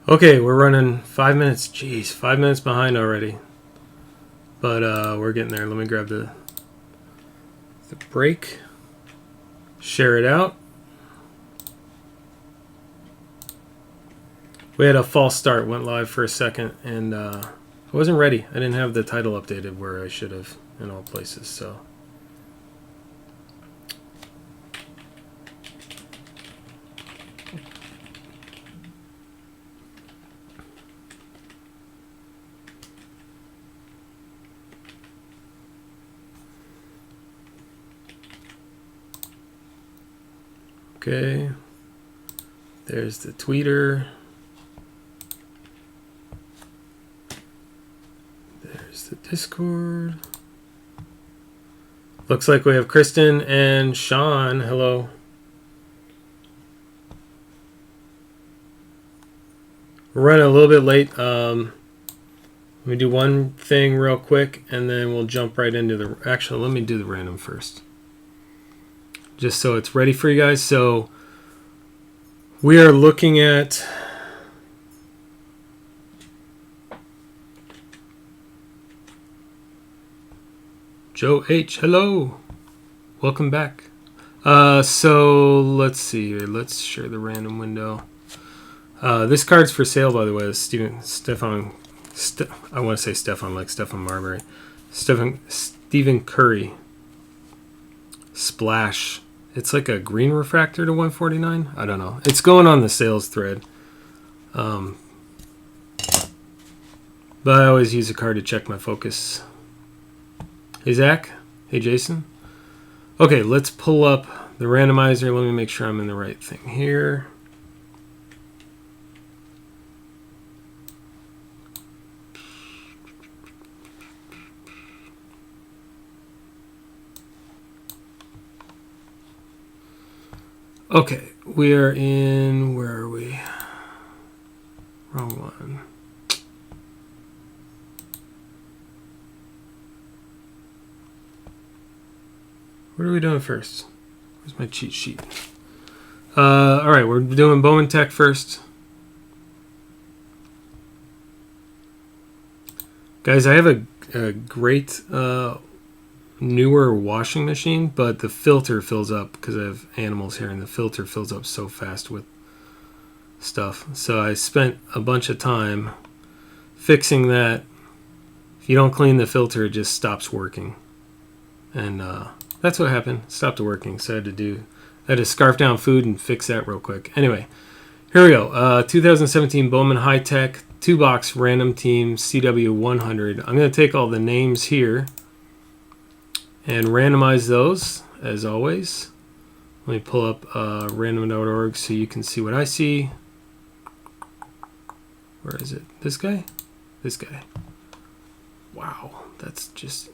Okay, we're running 5 minutes. Jeez, 5 minutes behind already. But we're getting there. Let me grab the break. Share it out. We had a false start. Went live for a second, and I wasn't ready. I didn't have the title updated where I should have in all places. So. Okay, there's the tweeter. There's the Discord. Looks like we have Kristen and Sean. Hello. We're running a little bit late. Let me do one thing real quick, and then we'll jump right into the... Actually, let me do the random first, just so it's ready for you guys. So we are looking at Joe H. Hello, welcome back. So let's see here. Let's share the random window. This card's for sale, by the way. I want to say Stefan, like Stefan Marbury. Stephen Curry. Splash. It's like a green refractor to 149. I don't know. It's going on the sales thread. But I always use a card to check my focus. Hey, Zach. Hey, Jason. Okay, let's pull up the randomizer. Let me make sure I'm in the right thing here. Okay, we are in... Where are we? Wrong one. What are we doing first? Where's my cheat sheet? All right, we're doing Bowman Tech first. Guys, I have a great newer washing machine, but the filter fills up because I have animals here, and the filter fills up so fast with stuff. So I spent a bunch of time fixing that. If you don't clean the filter, it just stops working. And that's what happened. It stopped working, so I had to scarf down food and fix that real quick. Anyway, here we go. 2017 Bowman High Tech 2-box random team CW 100. I'm going to take all the names here and randomize those, as always. Let me pull up random.org so you can see what I see. Where is it? This guy? This guy. Wow, that's just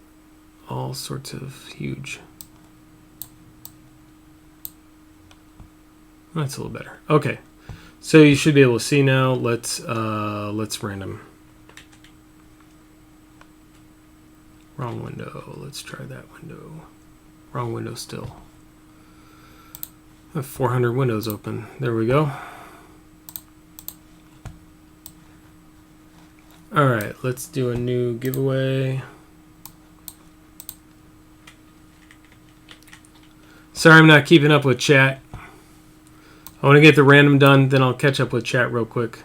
all sorts of huge. That's a little better. Okay, so you should be able to see now. Let's random. Wrong window. Let's try that window. Wrong window still. I have 400 windows open. There we go. All right, let's do a new giveaway. Sorry I'm not keeping up with chat. I want to get the random done, then I'll catch up with chat real quick.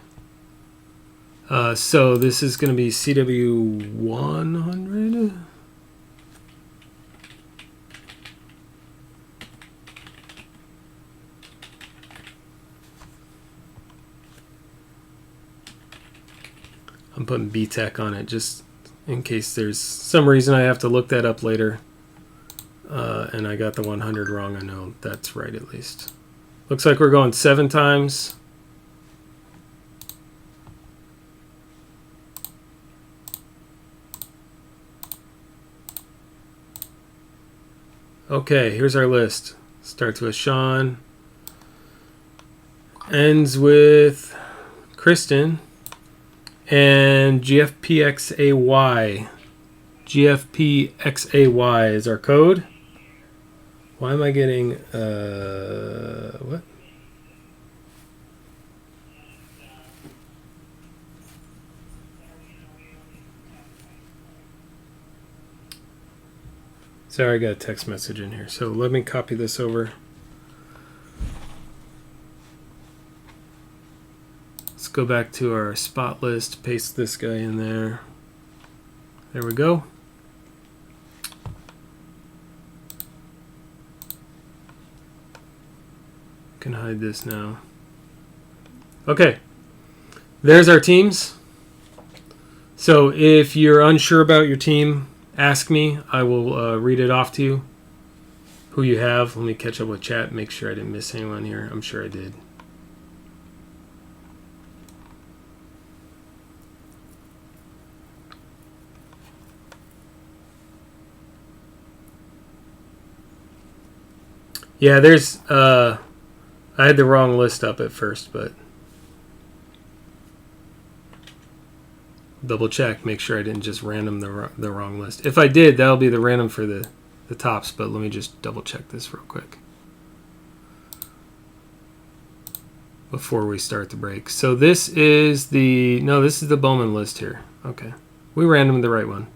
So this is going to be CW 100. I'm putting BTEC on it just in case there's some reason I have to look that up later. And I got the 100 wrong. I know that's right at least. Looks like we're going 7 times. Okay, here's our list. Starts with Sean. Ends with Kristen. And GFPXAY. GFPXAY is our code. Why am I getting, what? Sorry, I got a text message in here. So let me copy this over. Let's go back to our spot list, paste this guy in there. There we go. Can hide this now. Okay, there's our teams. So if you're unsure about your team, ask me. I will read it off to you. Who you have. Let me catch up with chat. Make sure I didn't miss anyone here. I'm sure I did. Yeah, there's... I had the wrong list up at first, but... Double check. Make sure I didn't just random the wrong list. If I did, that'll be the random for the tops, but let me just double check this real quick before we start the break. So this is the... No, this is the Bowman list here. Okay. We randomed the right one.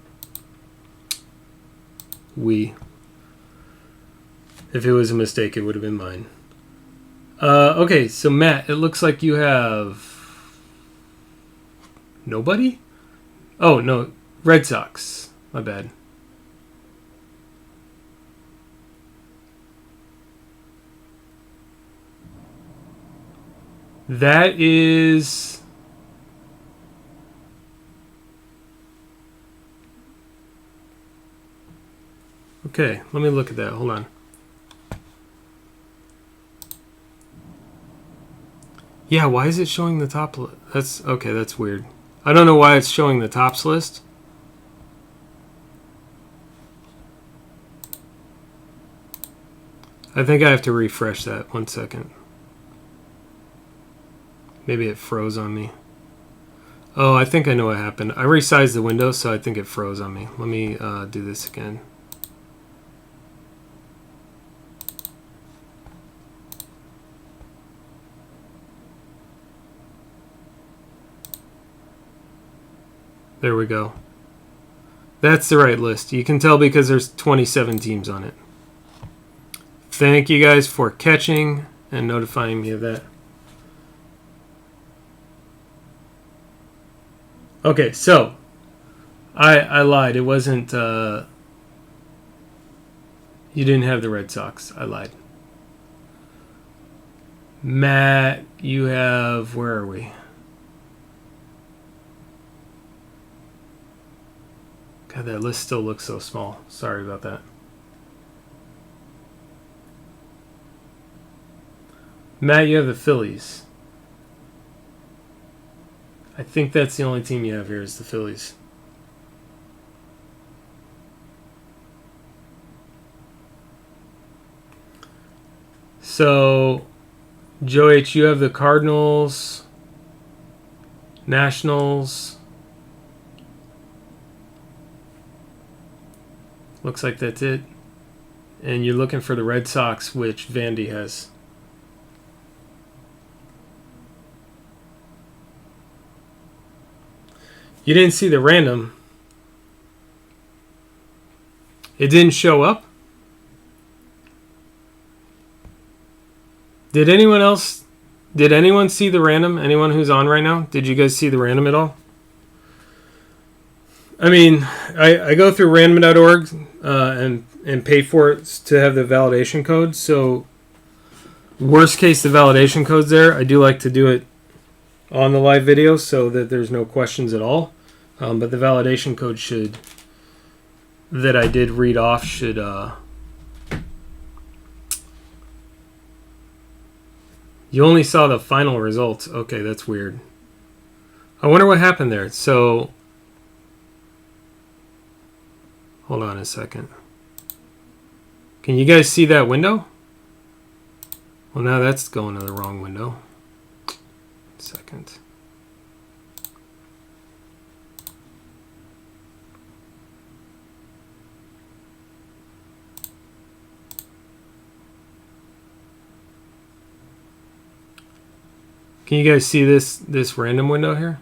If it was a mistake, it would have been mine. Okay, so Matt, it looks like you have... Nobody? Oh, no. Red Sox. My bad. That is... Okay, let me look at that. Hold on. Yeah, why is it showing the top? That's okay, that's weird. I don't know why it's showing the tops list. I think I have to refresh that. 1 second. Maybe it froze on me. Oh, I think I know what happened. I resized the window, so I think it froze on me. Let me do this again. There we go. That's the right list. You can tell because there's 27 teams on it. Thank you guys for catching and notifying me of that. Okay, so I lied. It wasn't... you didn't have the Red Sox. I lied. Matt, you have... Where are we? God, that list still looks so small. Sorry about that. Matt, you have the Phillies. I think that's the only team you have here is the Phillies. So, Joe H., you have the Cardinals, Nationals. Looks like that's it. And you're looking for the Red Sox, which Vandy has. You didn't see the random. It didn't show up? Did anyone see the random? Anyone who's on right now? Did you guys see the random at all? I mean, I go through random.org and pay for it to have the validation code. So, worst case, the validation code's there. I do like to do it on the live video so that there's no questions at all. But the validation code that I did read off should... You only saw the final results. Okay, that's weird. I wonder what happened there. So... Hold on a second. Can you guys see that window? Well, now that's going to the wrong window. Second. Can you guys see this random window here?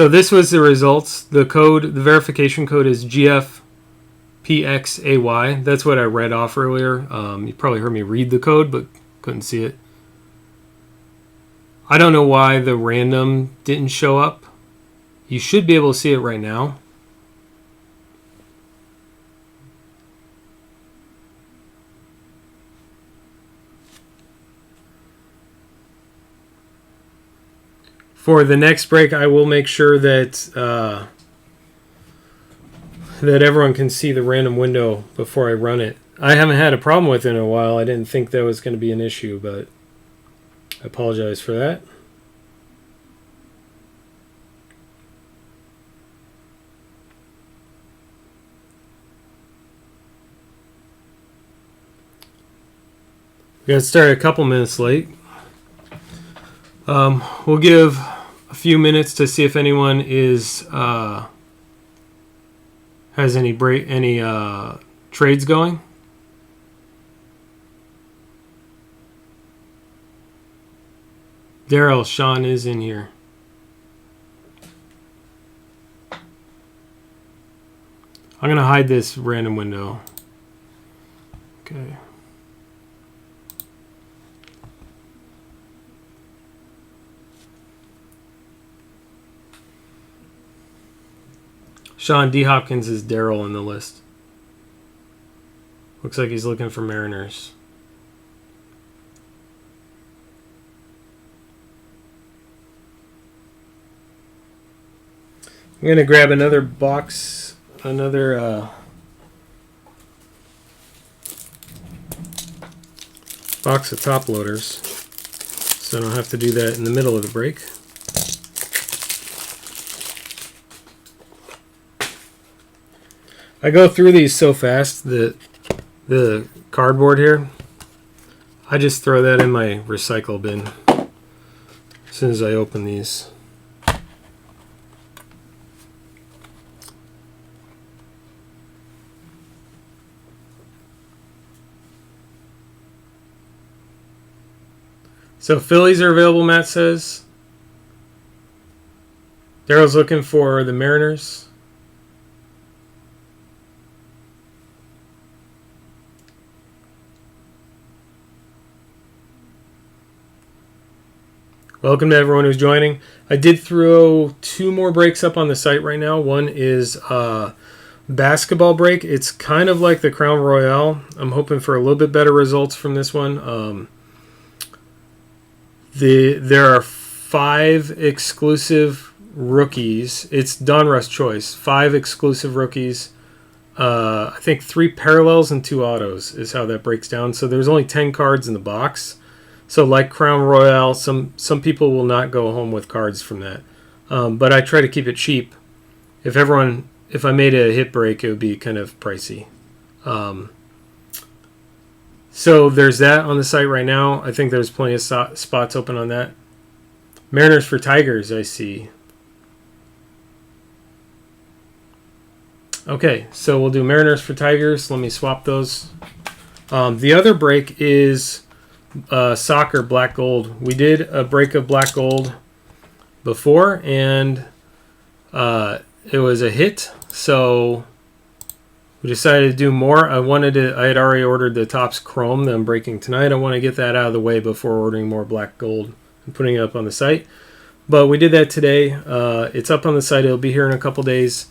So this was the results. The verification code is GFPXAY. That's what I read off earlier. You probably heard me read the code, but couldn't see it. I don't know why the random didn't show up. You should be able to see it right now. For the next break, I will make sure that that everyone can see the random window before I run it. I haven't had a problem with it in a while. I didn't think that was going to be an issue, but I apologize for that. We got started a couple minutes late. We'll give a few minutes to see if anyone has any trades going. Daryl, Sean is in here. I'm going to hide this random window. Okay. Sean D. Hopkins is Daryl in the list. Looks like he's looking for Mariners. I'm going to grab another box, box of top loaders, so I don't have to do that in the middle of the break. I go through these so fast that the cardboard here, I just throw that in my recycle bin as soon as I open these. So Phillies are available, Matt says. Daryl's looking for the Mariners. Welcome to everyone who's joining. I did throw 2 more breaks up on the site right now. One is basketball break. It's kind of like the Crown Royale. I'm hoping for a little bit better results from this one. There are 5 exclusive rookies. It's Donruss choice. 5 exclusive rookies. I think 3 parallels and 2 autos is how that breaks down. So there's only 10 cards in the box. So like Crown Royale, some people will not go home with cards from that. But I try to keep it cheap. If I made a hit break, it would be kind of pricey. So there's that on the site right now. I think there's plenty of spots open on that. Mariners for Tigers, I see. Okay, so we'll do Mariners for Tigers. Let me swap those. The other break is soccer black gold. We did a break of black gold before, and it was a hit. So we decided to do more. I had already ordered the Topps Chrome that I'm breaking tonight. I want to get that out of the way before ordering more black gold and putting it up on the site. But we did that today. It's up on the site. It'll be here in a couple days.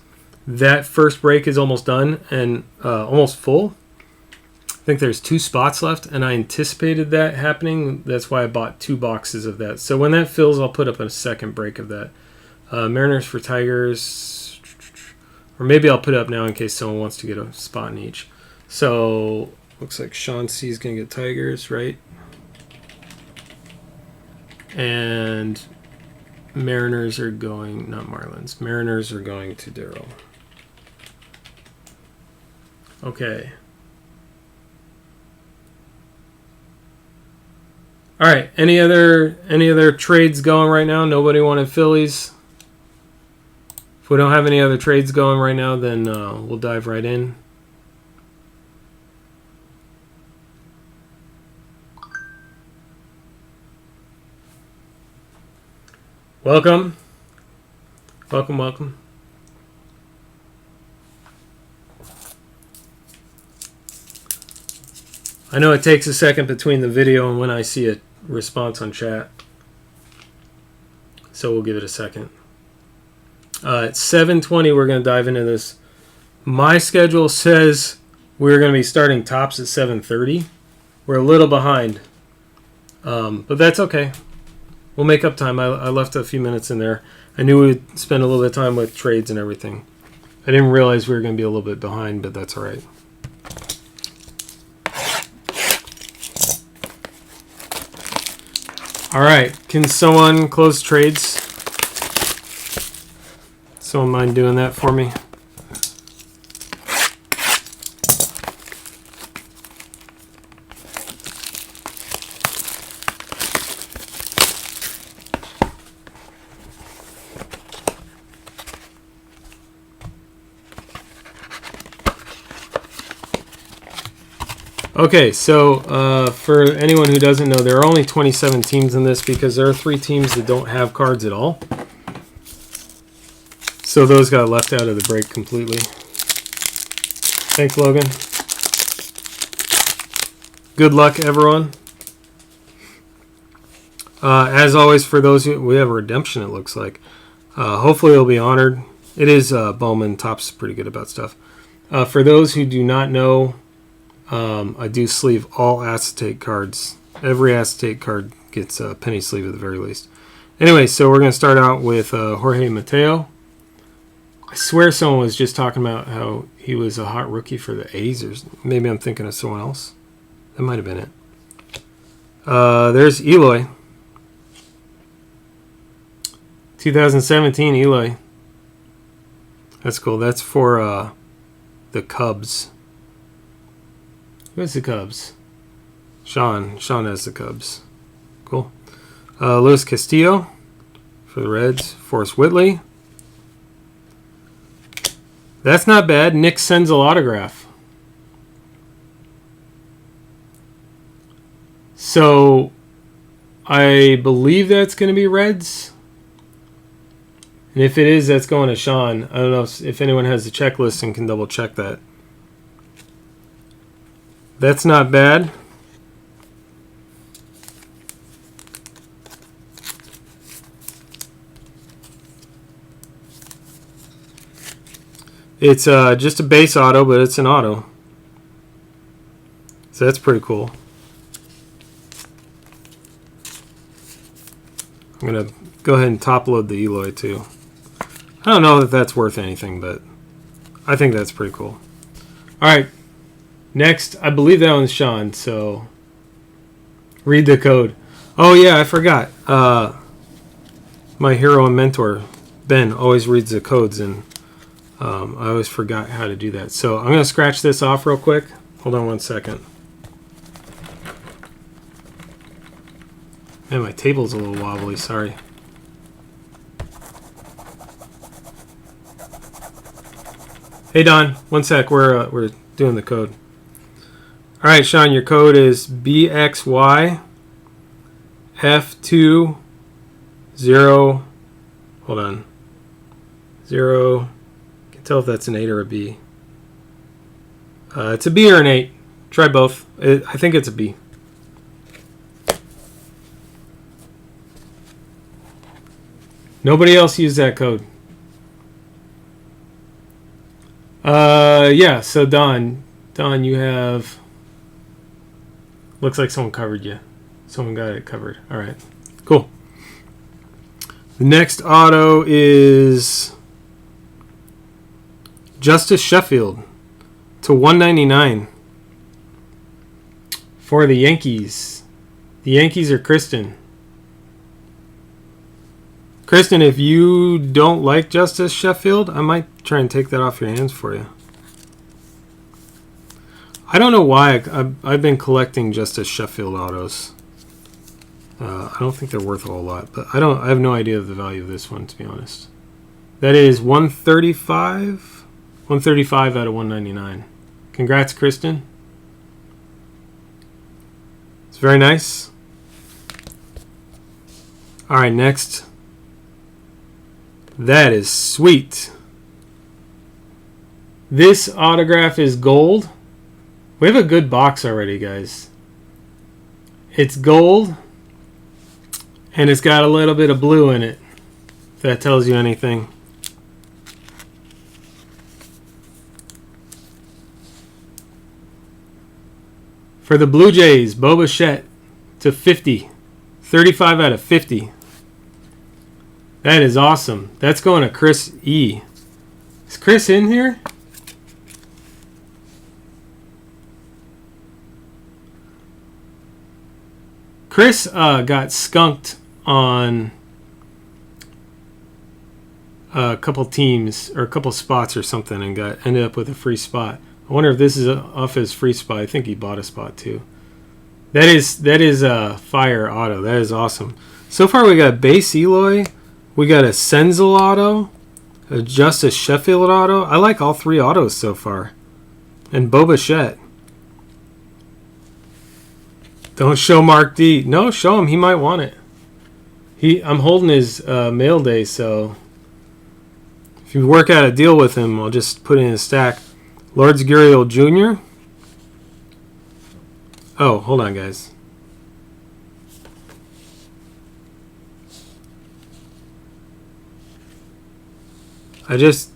That first break is almost done and almost full. I think there's 2 spots left, and I anticipated that happening. That's why I bought 2 boxes of that. So when that fills, I'll put up a second break of that. Mariners for Tigers, or maybe I'll put it up now in case someone wants to get a spot in each. So looks like Sean C is going to get Tigers, right? And Mariners are going, not Marlins. Mariners are going to Daryl. Okay. All right. Any other trades going right now? Nobody wanted Phillies. If we don't have any other trades going right now, then we'll dive right in. Welcome. Welcome, welcome. I know it takes a second between the video and when I see a response on chat, so we'll give it a second. At 7:20, we're going to dive into this. My schedule says we're going to be starting tops at 7:30. We're a little behind, but that's okay. We'll make up time. I left a few minutes in there. I knew we'd spend a little bit of time with trades and everything. I didn't realize we were going to be a little bit behind, but that's all right. All right, can someone close trades? Someone mind doing that for me? Okay, so for anyone who doesn't know, there are only 27 teams in this because there are 3 teams that don't have cards at all. So those got left out of the break completely. Thanks, Logan. Good luck, everyone. As always, for those who... We have a redemption, it looks like. Hopefully it'll be honored. It is Bowman. Top's pretty good about stuff. For those who do not know... I do sleeve all acetate cards. Every acetate card gets a penny sleeve at the very least. Anyway, so we're going to start out with Jorge Mateo. I swear someone was just talking about how he was a hot rookie for the A's, or maybe I'm thinking of someone else. That might have been it. There's Eloy. 2017 Eloy. That's cool. That's for the Cubs. Who has the Cubs? Sean. Sean has the Cubs. Cool. Luis Castillo for the Reds. Forrest Whitley. That's not bad. Nick Senzel autograph. So, I believe that's going to be Reds. And if it is, that's going to Sean. I don't know if anyone has the checklist and can double check that. That's not bad. It's just a base auto, but it's an auto. So that's pretty cool. I'm going to go ahead and top load the Eloy too. I don't know that that's worth anything, but I think that's pretty cool. All right. Next, I believe that one's Sean, so read the code. Oh, yeah, I forgot. My hero and mentor, Ben, always reads the codes, and I always forgot how to do that. So I'm going to scratch this off real quick. Hold on one second. Man, my table's a little wobbly, sorry. Hey, Don, one sec. We're doing the code. All right, Sean, your code is BXY F20. Hold on. 0. Can't tell if that's an 8 or a B. It's a B or an 8. Try both. I think it's a B. Nobody else used that code. Yeah, so Don, you have... Looks like someone covered you. Someone got it covered. All right, cool. The next auto is Justice Sheffield to 199 for the Yankees. The Yankees are Kristen. Kristen, if you don't like Justice Sheffield, I might try and take that off your hands for you. I don't know why I've been collecting Justice Sheffield autos. I don't think they're worth a whole lot, but I have no idea of the value of this one, to be honest. That is 135. 135 out of 199. Congrats, Kristen. It's very nice. All right, next. That is sweet. This autograph is gold. We have a good box already, guys. It's gold, and it's got a little bit of blue in it, if that tells you anything. For the Blue Jays, Bo Bichette to 50. 35 out of 50. That is awesome. That's going to Chris E. Is Chris in here? Chris got skunked on a couple teams or a couple spots or something and ended up with a free spot. I wonder if this is off his free spot. I think he bought a spot too. That is a fire auto. That is awesome. So far we got base Eloy, we got a Senzel auto, a Justice Sheffield auto. I like all three autos so far. And Bo Bichette. Don't show Mark D. No, show him. He might want it. I'm holding his mail day, so if you work out a deal with him, I'll just put it in a stack. Lourdes Gurriel Jr. Oh, hold on, guys. I just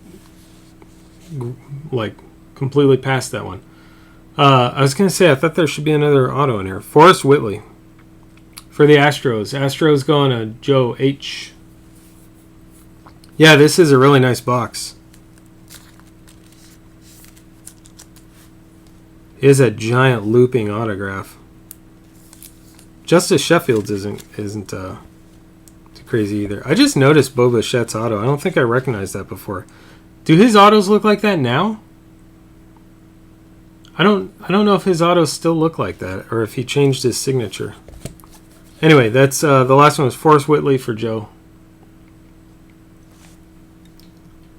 completely passed that one. I was going to say, I thought there should be another auto in here. Forrest Whitley for the Astros. Astros going to Joe H. Yeah, this is a really nice box. He has a giant looping autograph. Justice Sheffield's isn't too crazy either. I just noticed Bo Bichette's auto. I don't think I recognized that before. Do his autos look like that now? I don't know if his autos still look like that or if he changed his signature. Anyway, that's the last one was Forrest Whitley for Joe.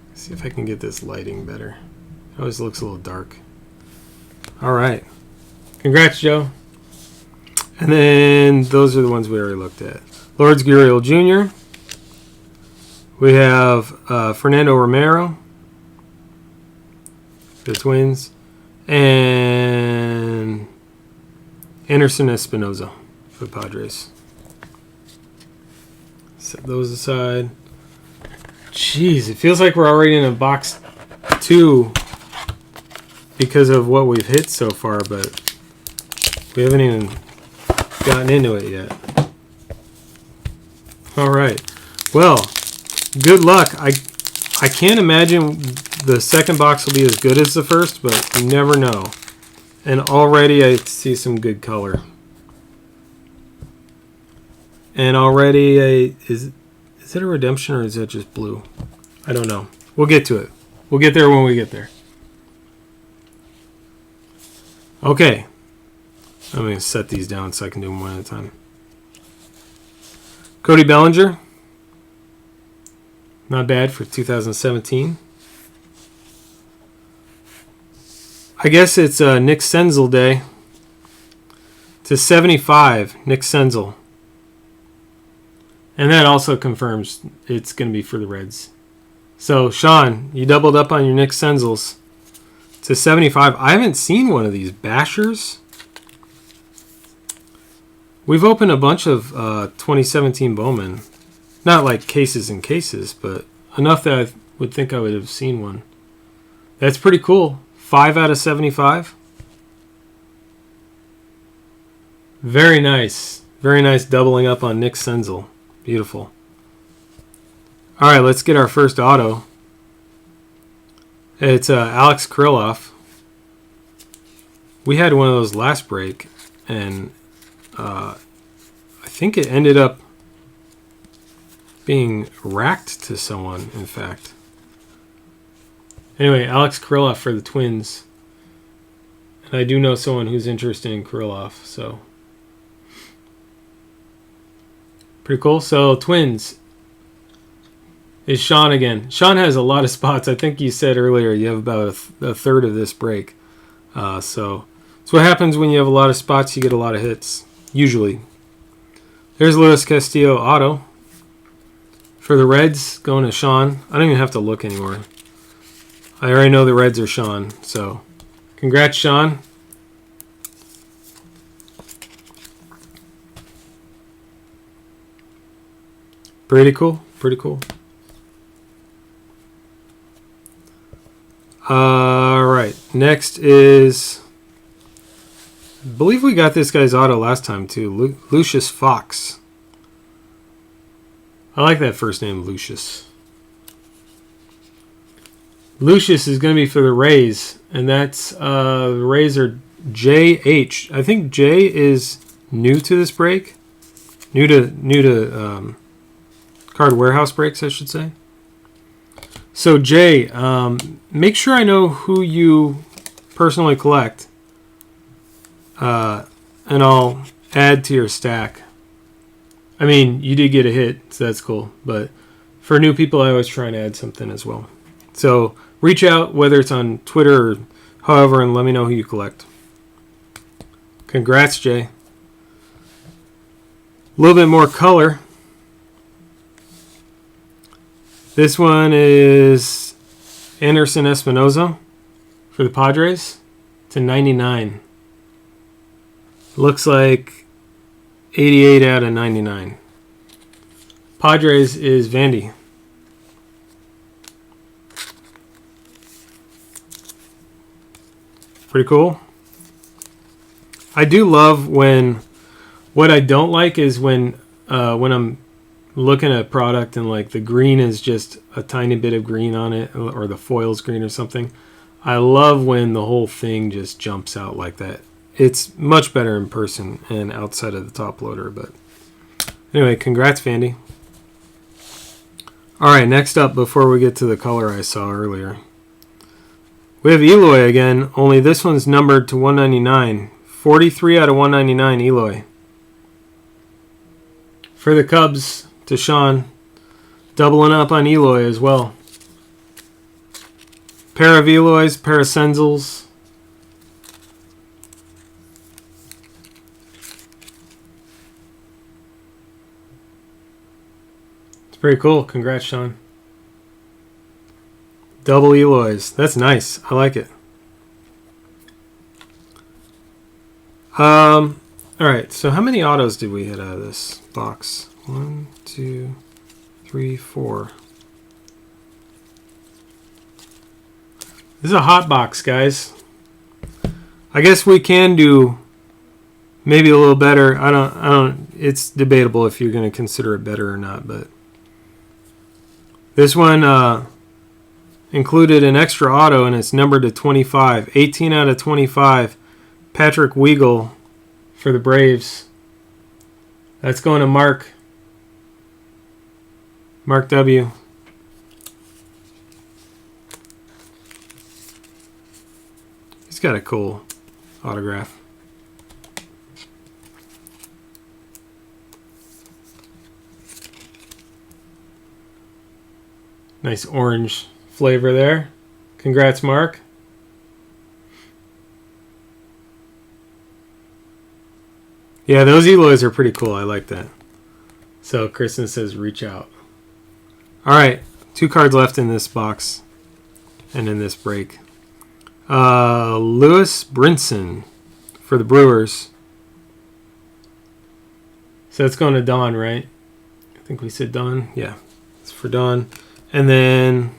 Let's see if I can get this lighting better. It always looks a little dark. All right. Congrats, Joe. And then those are the ones we already looked at. Lourdes Gurriel Jr. We have Fernando Romero, the Twins. And Anderson Espinoza for the Padres. Set those aside. Jeez, it feels like we're already in a box 2 because of what we've hit so far, but we haven't even gotten into it yet. All right. Well, good luck. I can't imagine the second box will be as good as the first, but you never know. And already I see some good color. And already is it a redemption or is that just blue? I don't know. We'll get to it. We'll get there when we get there. Okay. I'm going to set these down so I can do them one at a time. Cody Bellinger. Not bad for 2017. I guess it's Nick Senzel day. To 75, Nick Senzel. And that also confirms it's going to be for the Reds. So, Sean, you doubled up on your Nick Senzels. To 75. I haven't seen one of these Bashers. We've opened a bunch of 2017 Bowman. Not like cases and cases, but enough that I would think I would have seen one. That's pretty cool. 5 out of 75. Very nice. Very nice doubling up on Nick Senzel. Beautiful. All right, let's get our first auto. It's Alex Kirilloff. We had one of those last break, and I think it ended up being racked to someone, in fact. Anyway, Alex Kirilloff for the Twins. And I do know someone who's interested in Kirilloff, so. Pretty cool. So, Twins is Sean again. Sean has a lot of spots. I think you said earlier you have about a third of this break. So, that's what happens when you have a lot of spots. You get a lot of hits, usually. There's Luis Castillo auto For the Reds, going to Sean. I don't even have to look anymore. I already know the Reds are Sean, so congrats, Sean. Pretty cool. Pretty cool. All right. Next is, I believe we got this guy's auto last time too. Lucius Fox. I like that first name, Lucius. Lucius is going to be for the Rays, and that's the Rays are JH. I think J is new to this break. New to Card Warehouse breaks, I should say. So Jay, make sure I know who you personally collect, and I'll add to your stack. I mean, you did get a hit, so that's cool. But for new people, I always try and add something as well. So reach out, whether it's on Twitter or however, and let me know who you collect. Congrats, Jay. A little bit more color. This one is Anderson Espinoza for the Padres to 99. Looks like 88 out of 99. Padres is Vandy. Pretty cool. I do love when, what I don't like is when I'm looking at a product and like the green is just a tiny bit of green on it, or the foil's green or something. I love when the whole thing just jumps out like that. It's much better in person and outside of the top loader. But anyway, congrats, Vandy. All right, next up, before we get to the color I saw earlier, we have Eloy again, only this one's numbered to 199. 43 out of 199, Eloy. For the Cubs, to Sean, doubling up on Eloy as well. Pair of Eloys, pair of Senzels. It's pretty cool. Congrats, Sean. Double Eloys. That's nice. I like it. All right. So how many autos did we hit out of this box? 1, 2, 3, 4. This is a hot box, guys. I guess we can do maybe a little better. I don't. It's debatable if you're going to consider it better or not. But this one included an extra auto, and it's numbered to 25. 18 out of 25. Patrick Weigel for the Braves. That's going to Mark. Mark W. He's got a cool autograph. Nice orange flavor there. Congrats, Mark. Yeah, those Eloys are pretty cool. I like that. So Kristen says reach out. All right, 2 cards left in this box and in this break. Lewis Brinson for the Brewers. So it's going to Don, right? I think we said Don. Yeah, it's for Don. And then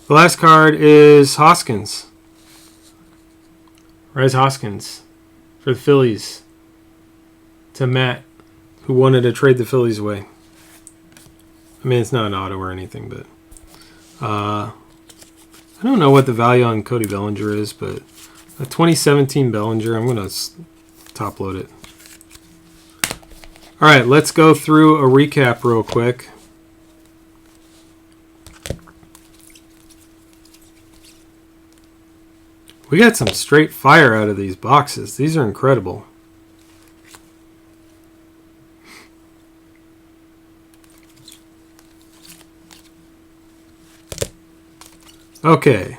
the last card is Hoskins. Rez Hoskins for the Phillies to Matt, who wanted to trade the Phillies away. I mean, it's not an auto or anything, but I don't know what the value on Cody Bellinger is, but a 2017 Bellinger, I'm going to top load it. All right, let's go through a recap real quick. We got some straight fire out of these boxes. These are incredible. Okay.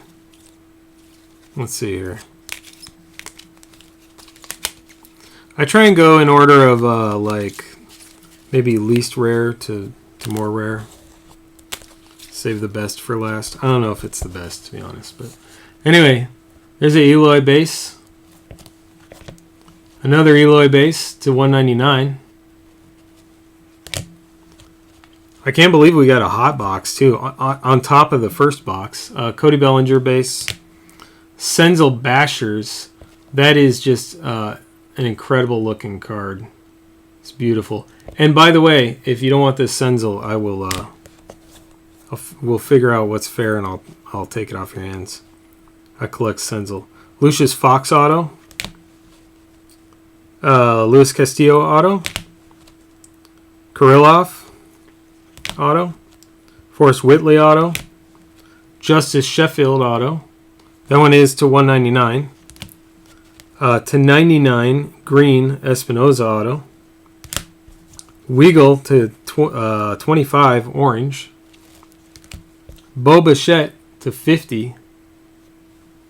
Let's see here. I try and go in order of like maybe least rare to to more rare. Save the best for last. I don't know if it's the best, to be honest. But anyway, there's an Eloy base. Another Eloy base to 199. I can't believe we got a hot box, too, on top of the first box. Cody Bellinger base. Senzel Bashers. That is just an incredible looking card. It's beautiful. And by the way, if you don't want this Senzel, I will we'll figure out what's fair and I'll take it off your hands. I collect Senzel. Lucius Fox auto. Luis Castillo auto. Kirillov auto. Forrest Whitley auto. Justice Sheffield auto. That one is to 199. To 99, Green Espinoza auto. Weagle to 25, orange. Bo Bichette to 50.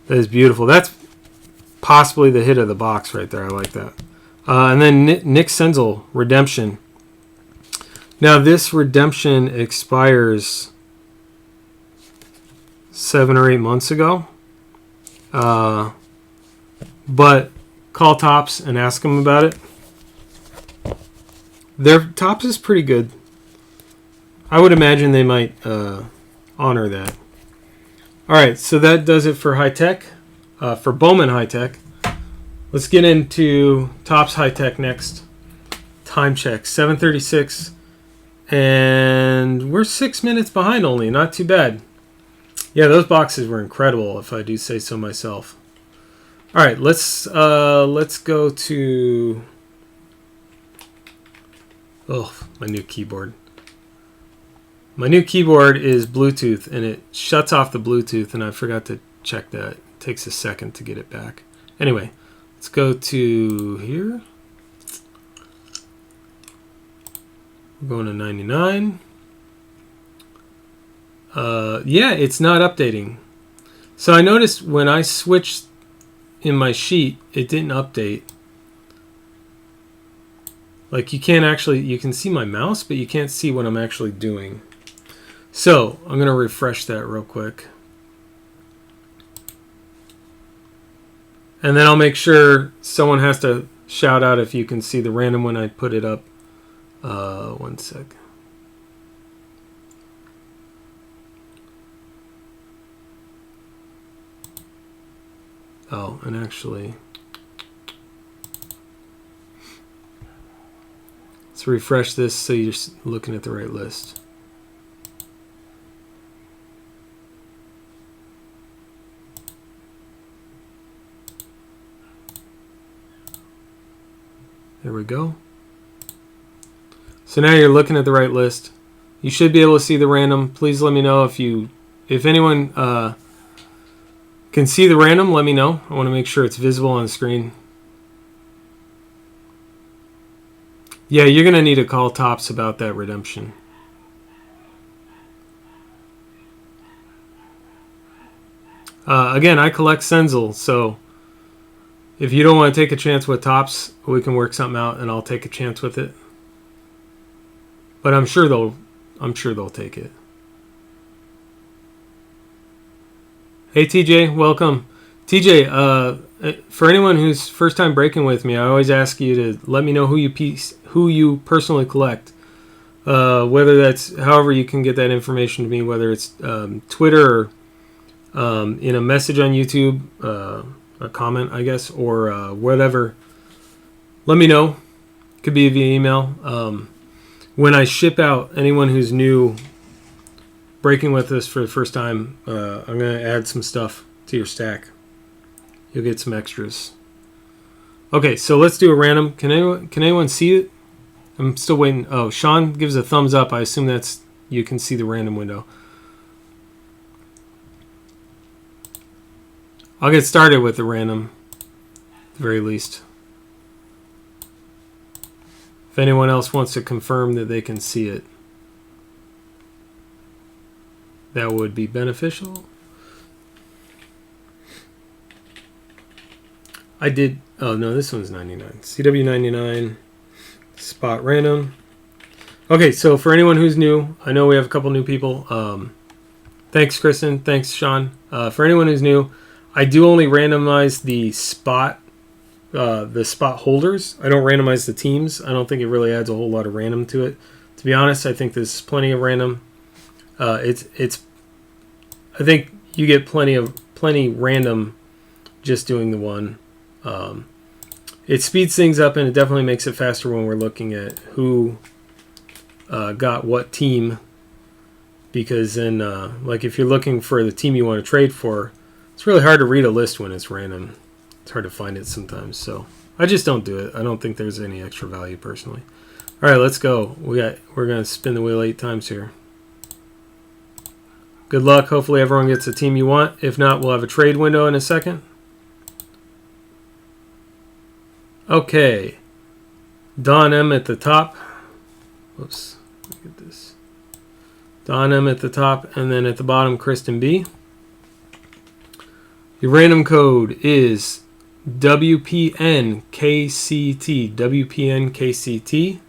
That is beautiful. That's possibly the hit of the box right there. I like that. And then Nick Senzel, redemption. Now this redemption expires 7 or 8 months ago. But call Topps and ask them about it. Their Topps is pretty good. I would imagine they might honor that. All right, so that does it for high tech. For Bowman high tech, let's get into Topps high tech next. Time check 7:36, and we're 6 minutes behind only. Not too bad. Yeah, those boxes were incredible, if I do say so myself. All right, let's go to my new keyboard. My new keyboard is Bluetooth, and it shuts off the Bluetooth, and I forgot to check that. It takes a second to get it back. Anyway, let's go to here. We're going to 99. Yeah, it's not updating. So I noticed when I switched in my sheet, it didn't update. Like you can see my mouse, but you can't see what I'm actually doing. So I'm going to refresh that real quick. And then I'll make sure someone has to shout out if you can see the random when I put it up. 1 sec. Oh, and actually, let's refresh this so you're looking at the right list. There we go. So now you're looking at the right list. You should be able to see the random. Please let me know if anyone can see the random. Let me know. I want to make sure it's visible on the screen. Yeah, you're going to need to call Topps about that redemption. Again, I collect Senzel, so if you don't want to take a chance with Topps, we can work something out, and I'll take a chance with it. But I'm sure they'll take it. Hey TJ, welcome. TJ, for anyone who's first time breaking with me, I always ask you to let me know who you personally collect. Whether that's however you can get that information to me, whether it's Twitter or in a message on YouTube, a comment, I guess, or whatever. Let me know. Could be via email. When I ship out anyone who's new, breaking with us for the first time, I'm going to add some stuff to your stack. You'll get some extras. Okay, so let's do a random. Can anyone see it? I'm still waiting. Oh, Sean gives a thumbs up. I assume that's you can see the random window. I'll get started with the random, at the very least. If anyone else wants to confirm that they can see it, that would be beneficial. I did. Oh no, this one's 99. CW 99 spot random. Okay, so for anyone who's new, I know we have a couple new people. Thanks, Kristen. Thanks, Sean. For anyone who's new, I do only randomize the spot holders. I don't randomize the teams. I don't think it really adds a whole lot of random to it. To be honest, I think there's plenty of random. It's. I think you get plenty random just doing the one. It speeds things up and it definitely makes it faster when we're looking at who got what team. Because then, like if you're looking for the team you want to trade for, it's really hard to read a list when it's random. It's hard to find it sometimes. So I just don't do it. I don't think there's any extra value personally. All right, let's go. We're gonna spin the wheel 8 times here. Good luck. Hopefully everyone gets the team you want. If not, we'll have a trade window in a second. Okay. Don M at the top. Whoops. Look at this. Don M at the top, and then at the bottom, Kristen B. The random code is WPNKCT. WPNKCT.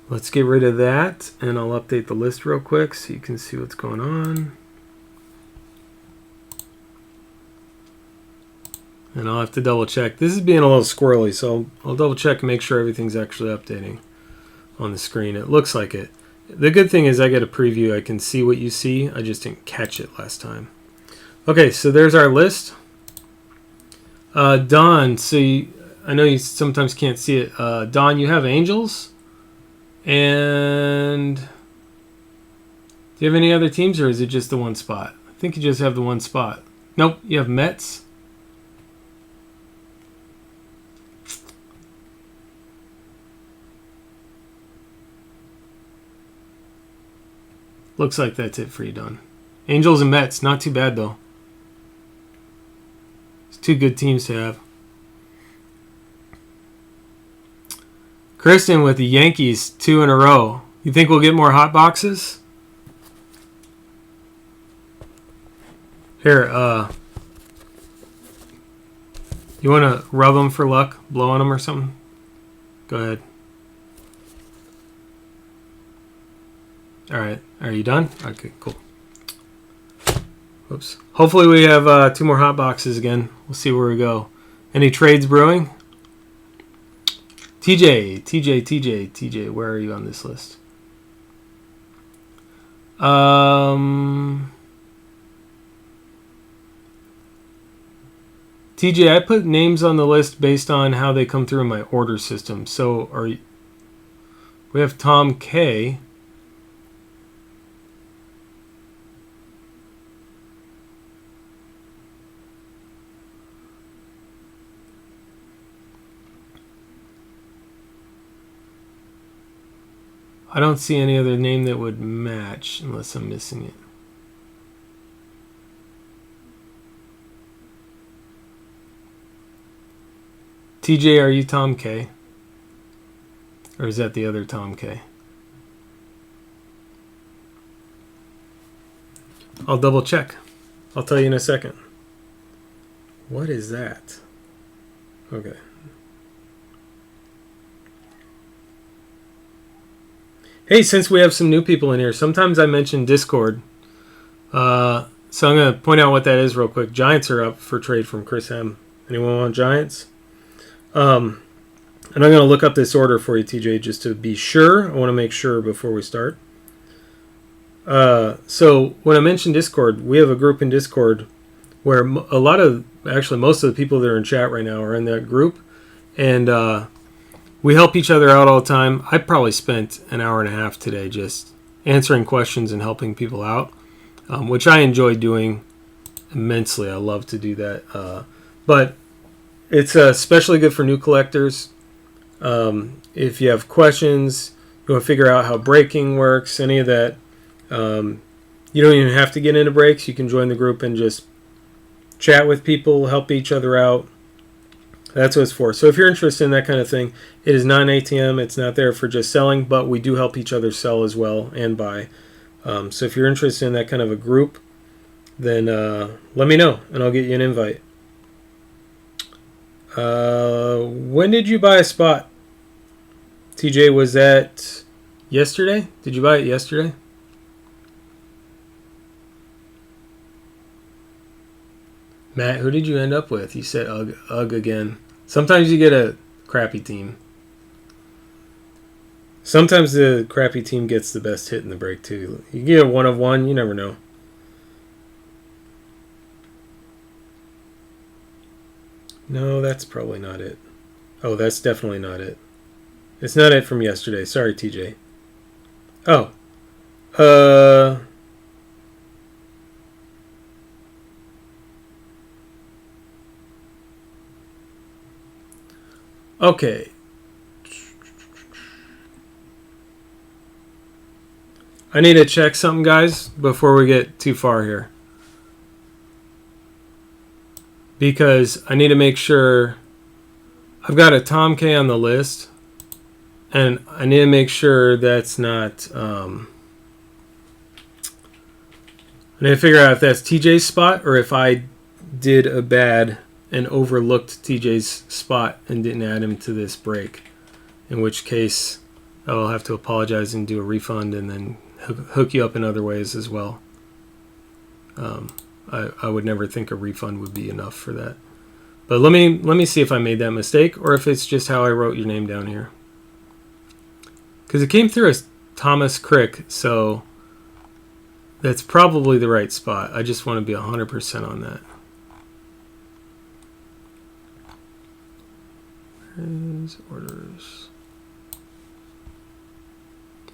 Let's get rid of that, and I'll update the list real quick so you can see what's going on. And I'll have to double check. This is being a little squirrely, so I'll double check and make sure everything's actually updating on the screen. It looks like it. The good thing is I get a preview. I can see what you see. I just didn't catch it last time. Okay, so there's our list. Don, so I know you sometimes can't see it. Don, you have Angels. And do you have any other teams, or is it just the one spot? I think you just have the one spot. Nope, you have Mets. Looks like that's it for you, Don. Angels and Mets, not too bad though. It's 2 good teams to have. Kristen with the Yankees, 2 in a row. You think we'll get more hot boxes? Here, you want to rub them for luck? Blow on them or something? Go ahead. All right. Are you done? Okay, cool. Oops. Hopefully we have 2 more hot boxes again. We'll see where we go. Any trades brewing? TJ, where are you on this list? TJ, I put names on the list based on how they come through in my order system. So we have Tom K. I don't see any other name that would match unless I'm missing it. TJ, are you Tom K? Or is that the other Tom K? I'll double check. I'll tell you in a second. What is that? Okay. Hey, since we have some new people in here, sometimes I mention Discord. So I'm going to point out what that is real quick. Giants are up for trade from Chris M. Anyone want Giants? And I'm going to look up this order for you, TJ, just to be sure. I want to make sure before we start. So when I mentioned Discord, we have a group in Discord where most of the people that are in chat right now are in that group. And we help each other out all the time. I probably spent an hour and a half today just answering questions and helping people out, which I enjoy doing immensely. I love to do that. But it's especially good for new collectors. If you have questions, you want to figure out how breaking works, any of that, you don't even have to get into breaks. You can join the group and just chat with people, help each other out. That's what it's for. So if you're interested in that kind of thing, it is not an ATM. It's not there for just selling, but we do help each other sell as well and buy. So if you're interested in that kind of a group, then let me know, and I'll get you an invite. When did you buy a spot? TJ, was that yesterday? Did you buy it yesterday? Matt, who did you end up with? You said Ugg again. Sometimes you get a crappy team. Sometimes the crappy team gets the best hit in the break, too. You get a 1 of 1, you never know. No, that's probably not it. Oh, that's definitely not it. It's not it from yesterday. Sorry, TJ. Oh. Okay. I need to check something, guys, before we get too far here. Because I need to make sure I've got a Tom K on the list, and I need to make sure that's not. I need to figure out if that's TJ's spot or if I did a bad and overlooked TJ's spot and didn't add him to this break. In which case, I will have to apologize and do a refund and then hook you up in other ways as well. I would never think a refund would be enough for that. But let me see if I made that mistake or if it's just how I wrote your name down here. Because it came through as Thomas Crick, so that's probably the right spot. I just want to be 100% on that. Orders.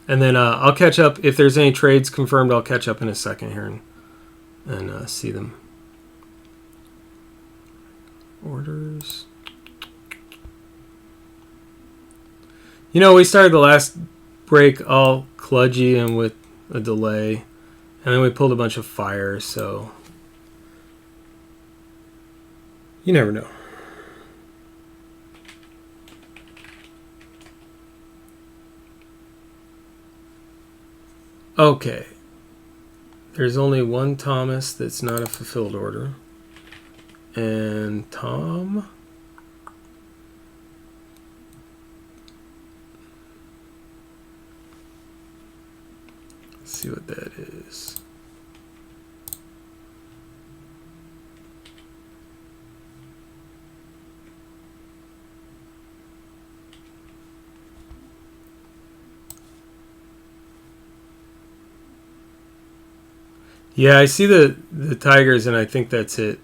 And then I'll catch up. If there's any trades confirmed, I'll catch up in a second here and see them. Orders. You know, we started the last break all kludgy and with a delay. And then we pulled a bunch of fire, so you never know. Okay. There's only one Thomas that's not a fulfilled order. And Tom. Let's see what that is. Yeah, I see the Tigers, and I think that's it.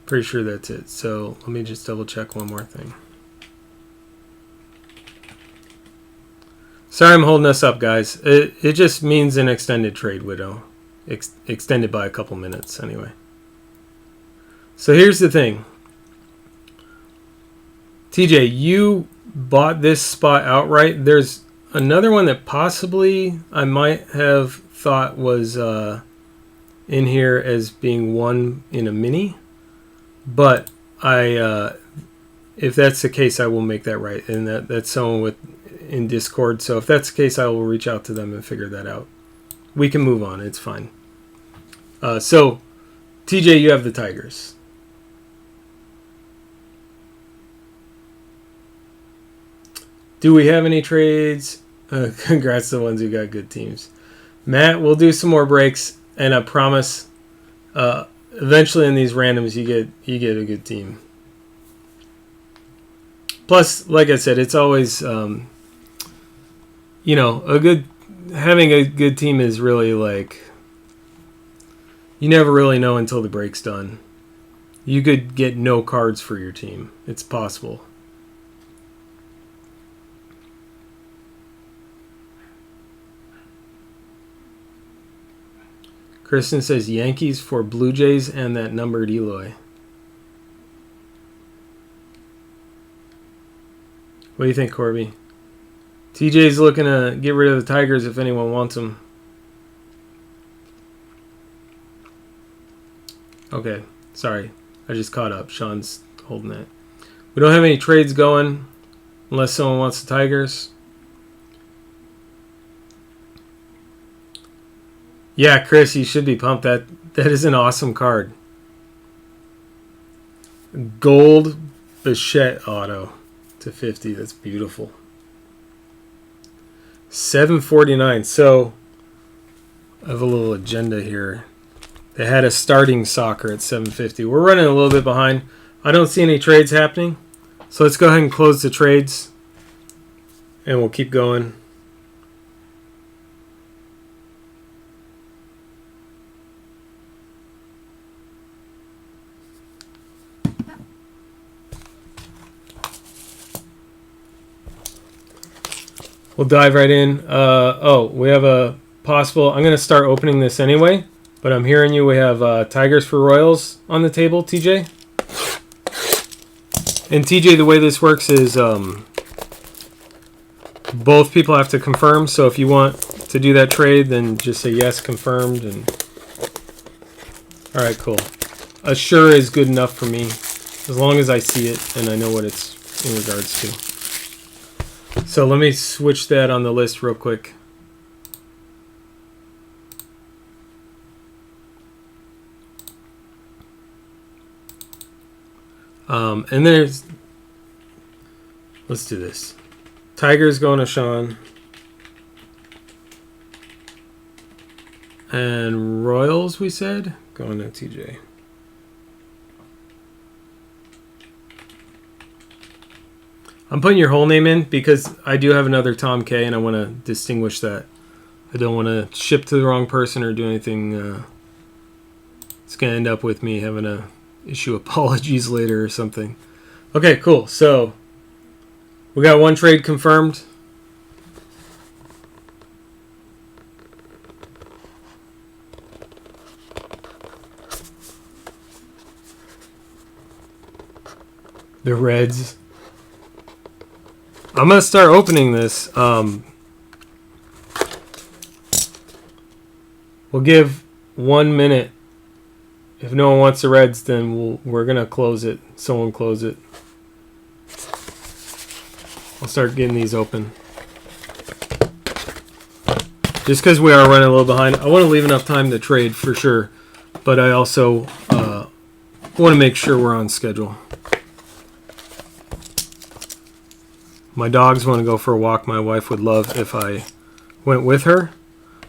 Pretty sure that's it. So let me just double check one more thing. Sorry I'm holding us up, guys. It just means an extended trade window. Extended by a couple minutes, anyway. So here's the thing. TJ, you bought this spot outright. There's another one that possibly I might have thought was in here as being one in a mini. But if that's the case, I will make that right. And that's someone in Discord. So if that's the case, I will reach out to them and figure that out. We can move on. It's fine. So, TJ, you have the Tigers. Do we have any trades? Congrats to the ones who got good teams. Matt, we'll do some more breaks, and I promise eventually in these randoms you get a good team. Plus, like I said, it's always having a good team is really like you never really know until the break's done. You could get no cards for your team. It's possible. Kristen says Yankees for Blue Jays and that numbered Eloy. What do you think, Corby? TJ's looking to get rid of the Tigers if anyone wants them. Okay, sorry. I just caught up. Sean's holding that. We don't have any trades going unless someone wants the Tigers. Yeah, Chris, you should be pumped. That is an awesome card. Gold Bichette auto to 50. That's beautiful. 749. So I have a little agenda here. They had a starting soccer at 750. We're running a little bit behind. I don't see any trades happening. So let's go ahead and close the trades. And we'll keep going. We'll dive right in. We have a possible... I'm going to start opening this anyway. But I'm hearing you. We have Tigers for Royals on the table, TJ. And TJ, the way this works is both people have to confirm. So if you want to do that trade, then just say yes, confirmed. And all right, cool. A sure is good enough for me, as long as I see it and I know what it's in regards to. So let me switch that on the list real quick. And there's... Let's do this. Tigers going to Sean. And Royals, we said, going to TJ. I'm putting your whole name in because I do have another Tom K, and I want to distinguish that. I don't want to ship to the wrong person or do anything. It's going to end up with me having to issue apologies later or something. Okay, cool. So we got one trade confirmed. The Reds. I'm going to start opening this. We'll give 1 minute. If no one wants the Reds, then we're going to close it. Someone close it. I'll start getting these open. Just because we are running a little behind. I want to leave enough time to trade for sure. But I also want to make sure we're on schedule. My dogs want to go for a walk. My wife would love if I went with her.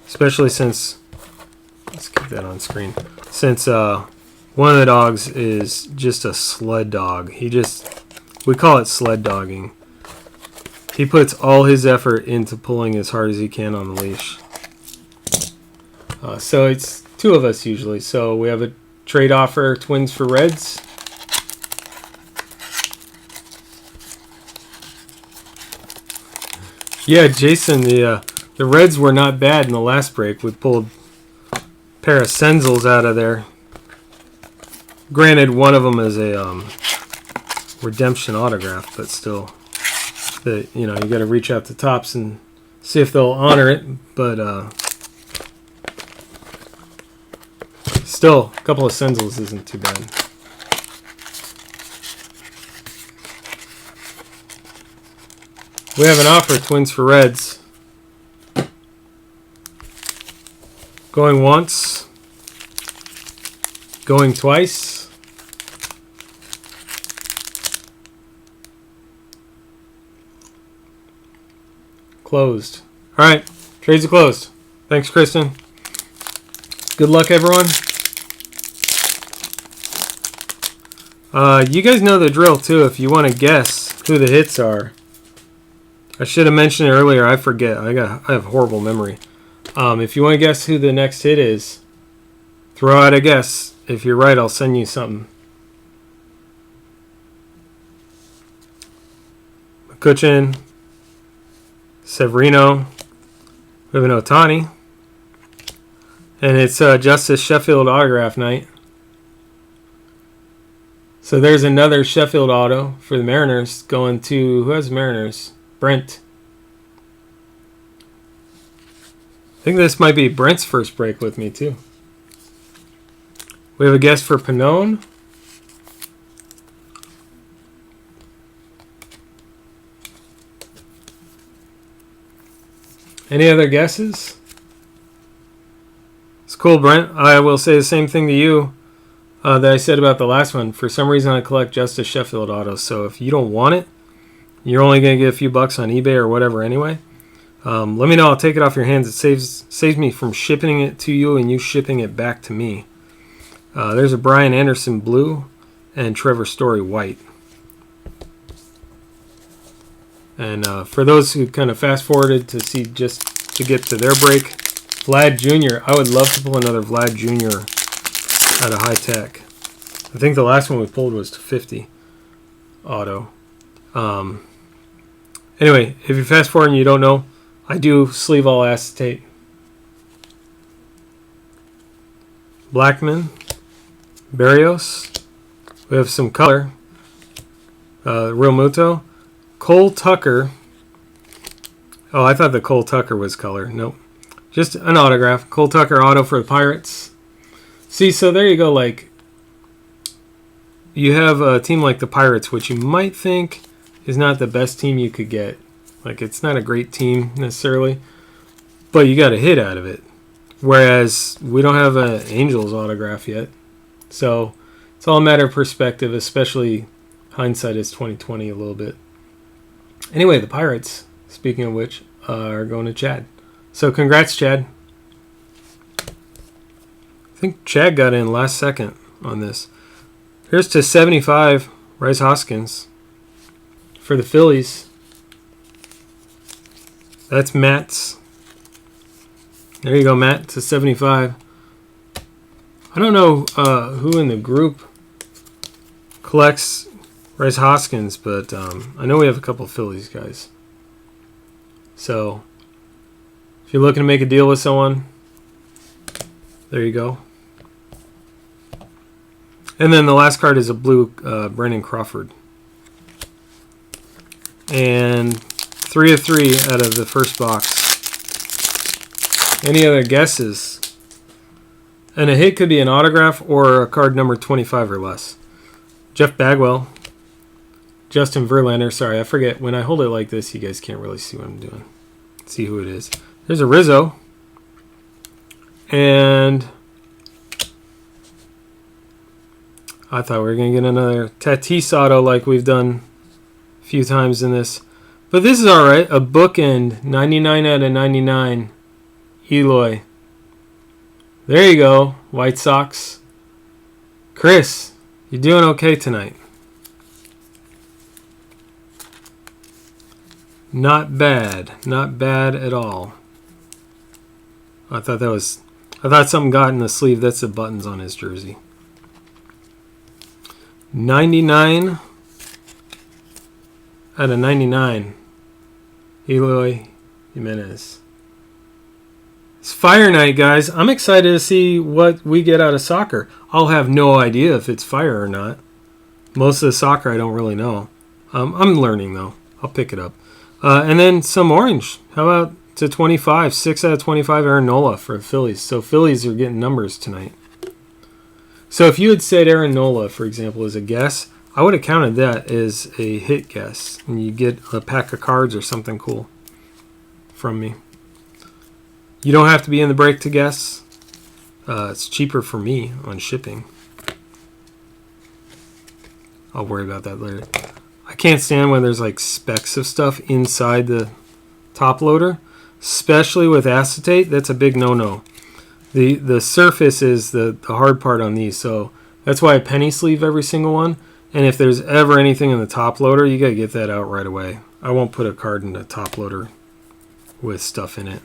Especially since... Let's keep that on screen. Since one of the dogs is just a sled dog. We call it sled dogging. He puts all his effort into pulling as hard as he can on the leash. So it's two of us usually. So we have a trade offer, Twins for Reds. Yeah, Jason, the Reds were not bad in the last break. We pulled a pair of Senzels out of there. Granted, one of them is a redemption autograph, but still, you got to reach out to Topps and see if they'll honor it. But still, a couple of Senzels isn't too bad. We have an offer, Twins for Reds. Going once. Going twice. Closed. All right, trades are closed. Thanks, Kristen. Good luck, everyone. You guys know the drill, too, if you want to guess who the hits are. I should have mentioned it earlier. I forget. I have horrible memory. If you want to guess who the next hit is, throw out a guess. If you're right, I'll send you something. McCutchen, Severino, we have an Ohtani, and it's Justice Sheffield autograph night. So there's another Sheffield auto for the Mariners going to, who has Mariners? Brent. I think this might be Brent's first break with me, too. We have a guess for Pannone. Any other guesses? Cool, Brent. I will say the same thing to you that I said about the last one. For some reason, I collect Justice Sheffield autos. So if you don't want it, you're only going to get a few bucks on eBay or whatever anyway. Let me know. I'll take it off your hands. It saves me from shipping it to you and you shipping it back to me. There's a Brian Anderson blue and Trevor Story white. And for those who kind of fast forwarded to see just to get to their break, Vlad Jr. I would love to pull another Vlad Jr. out of High Tech. I think the last one we pulled was to 50 auto. Anyway, if you fast forward and you don't know, I do sleeve all acetate. Blackman, Barrios. We have some color. Real Muto. Cole Tucker. Oh, I thought the Cole Tucker was color. Nope. Just an autograph. Cole Tucker auto for the Pirates. See, so there you go. Like, you have a team like the Pirates, which you might think is not the best team you could get. Like, it's not a great team necessarily, but you got a hit out of it. Whereas we don't have an Angels autograph yet. So it's all a matter of perspective, especially hindsight is 2020 a little bit. Anyway, the Pirates, speaking of which, are going to Chad. So congrats, Chad. I think Chad got in last second on this. Here's to 75, Rhys Hoskins for the Phillies. That's Matt's. There you go, Matt, to 75. I don't know who in the group collects Rhys Hoskins, but I know we have a couple of Phillies guys. So if you're looking to make a deal with someone, there you go. And then the last card is a blue Brendan Crawford. And 3 of 3 out of the first box. Any other guesses? And a hit could be an autograph or a card number 25 or less. Jeff Bagwell. Justin Verlander. Sorry, I forget. When I hold it like this, you guys can't really see what I'm doing. See who it is. There's a Rizzo. And I thought we were going to get another Tatis auto like we've done a few times in this. But this is all right. A bookend, 99 out of 99, Eloy. There you go, White Sox. Chris, you're doing okay tonight. Not bad. Not bad at all. I thought something got in the sleeve. That's the buttons on his jersey. 99 out of 99. Eloy Jimenez. It's Fire Night, guys. I'm excited to see what we get out of soccer. I'll have no idea if it's fire or not. Most of the soccer I don't really know. I'm learning, though. I'll pick it up. And then some orange. How about to 25? 6 out of 25 Aaron Nola for the Phillies. So Phillies are getting numbers tonight. So if you had said Aaron Nola, for example, as a guess, I would have counted that as a hit guess. And you get a pack of cards or something cool from me. You don't have to be in the break to guess. It's cheaper for me on shipping. I'll worry about that later. I can't stand when there's like specks of stuff inside the top loader, especially with acetate. That's a big no-no. The surface is the hard part on these, so that's why I penny sleeve every single one. And if there's ever anything in the top loader, you gotta get that out right away. I won't put a card in the top loader with stuff in it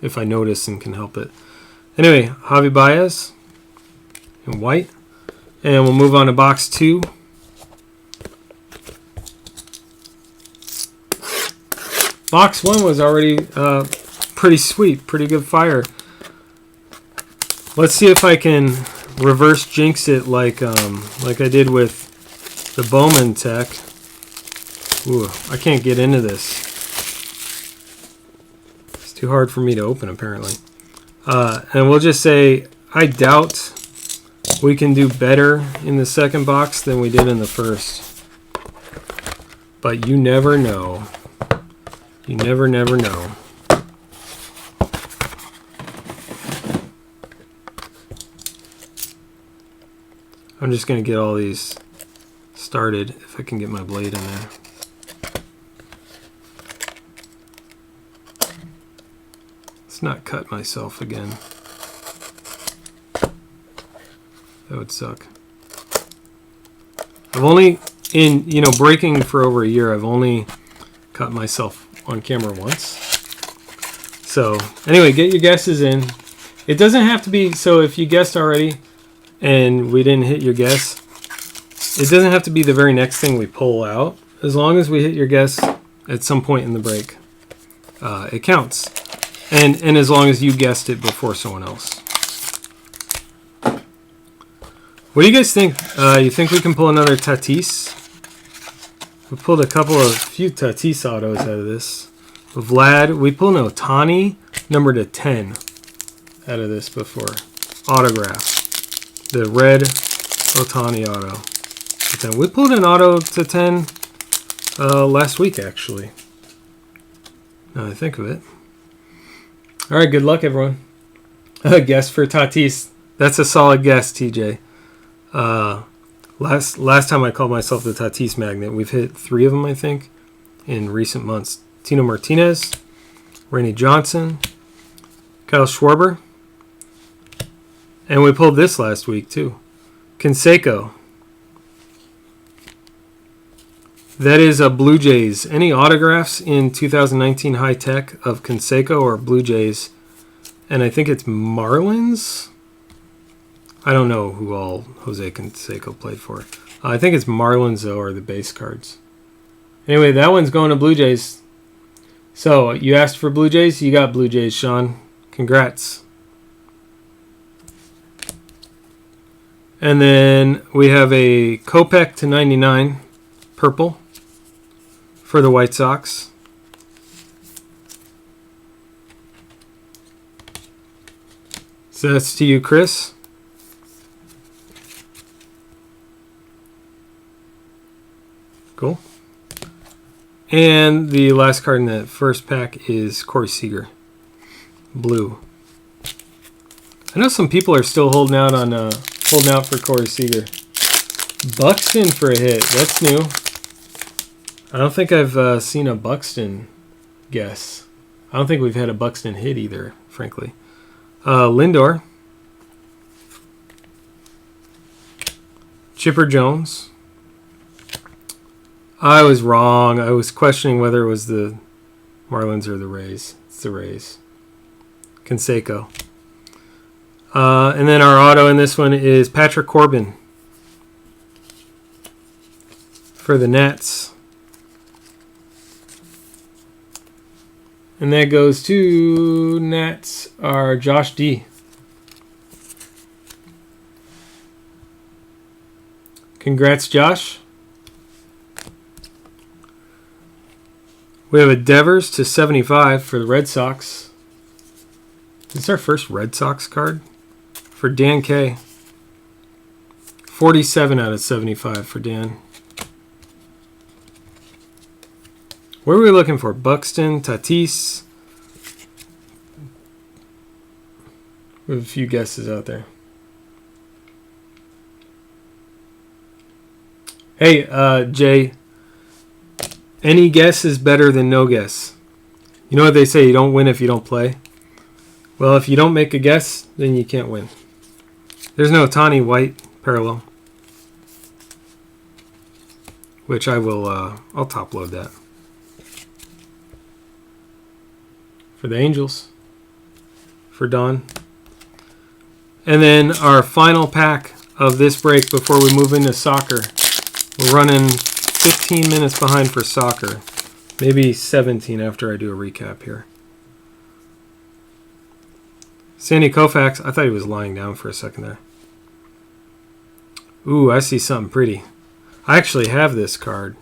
if I notice and can help it. Anyway, Javi Baez in white, and we'll move on to box 2. Box 1 was already pretty sweet, pretty good fire. Let's see if I can reverse jinx it like I did with the Bowman tech. Ooh, I can't get into this. It's too hard for me to open, apparently. And we'll just say, I doubt we can do better in the second box than we did in the first. But you never know. You never know. I'm just going to get all these started if I can get my blade in there. Let's not cut myself again. That would suck. I've only, in breaking for over a year, I've only cut myself on camera once. So anyway, get your guesses in. It doesn't have to be, so if you guessed already and we didn't hit your guess, it doesn't have to be the very next thing we pull out. As long as we hit your guess at some point in the break, it counts. And as long as you guessed it before someone else. What do you guys think? You think we can pull another Tatis? We pulled a few Tatis autos out of this. Vlad, we pulled an Ohtani number to 10 out of this before. Autograph. The red Ohtani auto. We pulled an auto to 10 last week, actually. Now I think of it. All right, good luck, everyone. Guess for Tatis. That's a solid guess, TJ. Last time I called myself the Tatis magnet, we've hit 3 of them, I think, in recent months. Tino Martinez, Randy Johnson, Kyle Schwarber, and we pulled this last week too. Canseco. That is a Blue Jays. Any autographs in 2019 high tech of Canseco or Blue Jays? And I think it's Marlins. I don't know who all Jose Canseco played for. I think it's Marlins, though, or the base cards. Anyway, that one's going to Blue Jays. So, you asked for Blue Jays? You got Blue Jays, Sean. Congrats. And then we have a Kopech to 99, purple, for the White Sox. So that's to you, Chris. Cool. And the last card in the first pack is Corey Seager. Blue. I know some people are still holding out for Corey Seager. Buxton for a hit. That's new. I don't think I've seen a Buxton guess. I don't think we've had a Buxton hit either, frankly. Lindor. Chipper Jones. I was wrong. I was questioning whether it was the Marlins or the Rays. It's the Rays. Canseco. And then our auto in this one is Patrick Corbin for the Nats. And that goes to Nats, our Josh D. Congrats, Josh. We have a Devers to 75 for the Red Sox. This is our first Red Sox card for Dan K. 47 out of 75 for Dan. What are we looking for? Buxton, Tatis. We have a few guesses out there. Hey, Jay. Any guess is better than no guess. You know what they say, you don't win if you don't play? Well, if you don't make a guess, then you can't win. There's no Ohtani white parallel. Which I will, I'll top load that. For the Angels. For Don. And then our final pack of this break before we move into soccer. We're running 15 minutes behind for soccer. Maybe 17 after I do a recap here. Sandy Koufax. I thought he was lying down for a second there. Ooh, I see something pretty. I actually have this card.